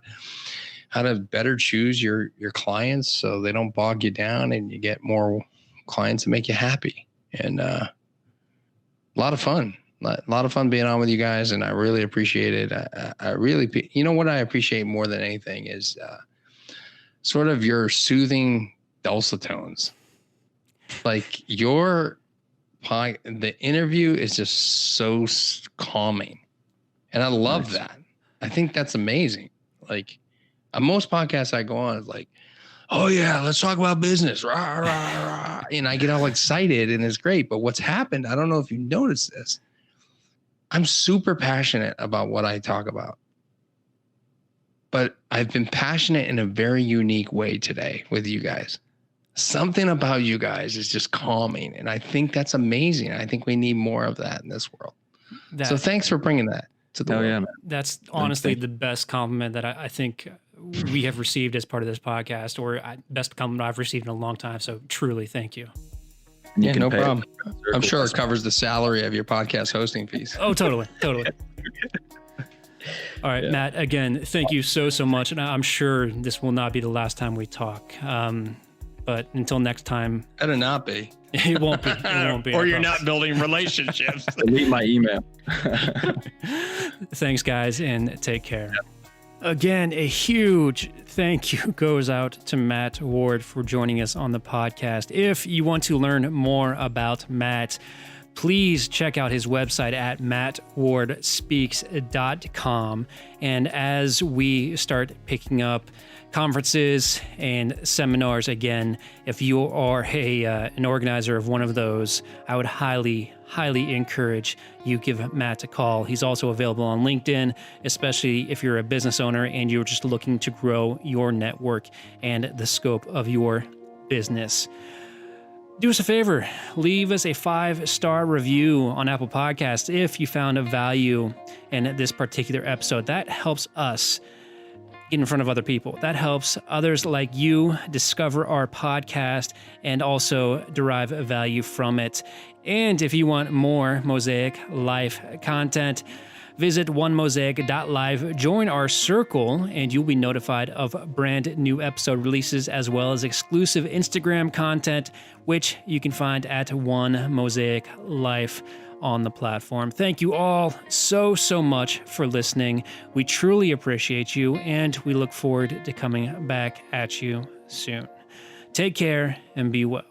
better choose your clients so they don't bog you down and you get more clients that make you happy. And a lot of fun. A lot of fun being on with you guys, and I really appreciate it. I really, what I appreciate more than anything is sort of your soothing dulcet tones. Like the interview is just so calming, and I love that. I think that's amazing. Like most podcasts I go on is like, oh yeah, let's talk about business. Rah, rah, rah. And I get all excited and it's great. But what's happened, I don't know if you noticed this, I'm super passionate about what I talk about. But I've been passionate in a very unique way today with you guys. Something about you guys is just calming. And I think that's amazing. I think we need more of that in this world. So thanks for bringing that to the world. Yeah, that's honestly the best compliment that I think we have received as part of this podcast, or best compliment I've received in a long time. So truly, thank you. Yeah, no problem. I'm sure it covers the salary of your podcast hosting fees. Oh, totally. All right, Matt, again, thank you so much. And I'm sure this will not be the last time we talk. But until next time. Better not be. It won't be. Or you're not building relationships. Delete my email. Thanks, guys, and take care. Again, a huge thank you goes out to Matt Ward for joining us on the podcast. If you want to learn more about Matt, please check out his website at mattwardspeaks.com. And as we start picking up conferences and seminars. Again, if you are an organizer of one of those, I would highly encourage you give Matt a call. He's also available on LinkedIn, especially if you're a business owner and you're just looking to grow your network and the scope of your business. Do us a favor, leave us a 5-star review on Apple Podcasts if you found a value in this particular episode. That helps us get in front of other people. That helps others like you discover our podcast and also derive value from it. And if you want more Mosaic Life content, visit onemosaic.live, join our circle, and you'll be notified of brand new episode releases as well as exclusive Instagram content, which you can find at One Mosaic Life on the platform. Thank you all so much for listening. We truly appreciate you, and we look forward to coming back at you soon. Take care and be well.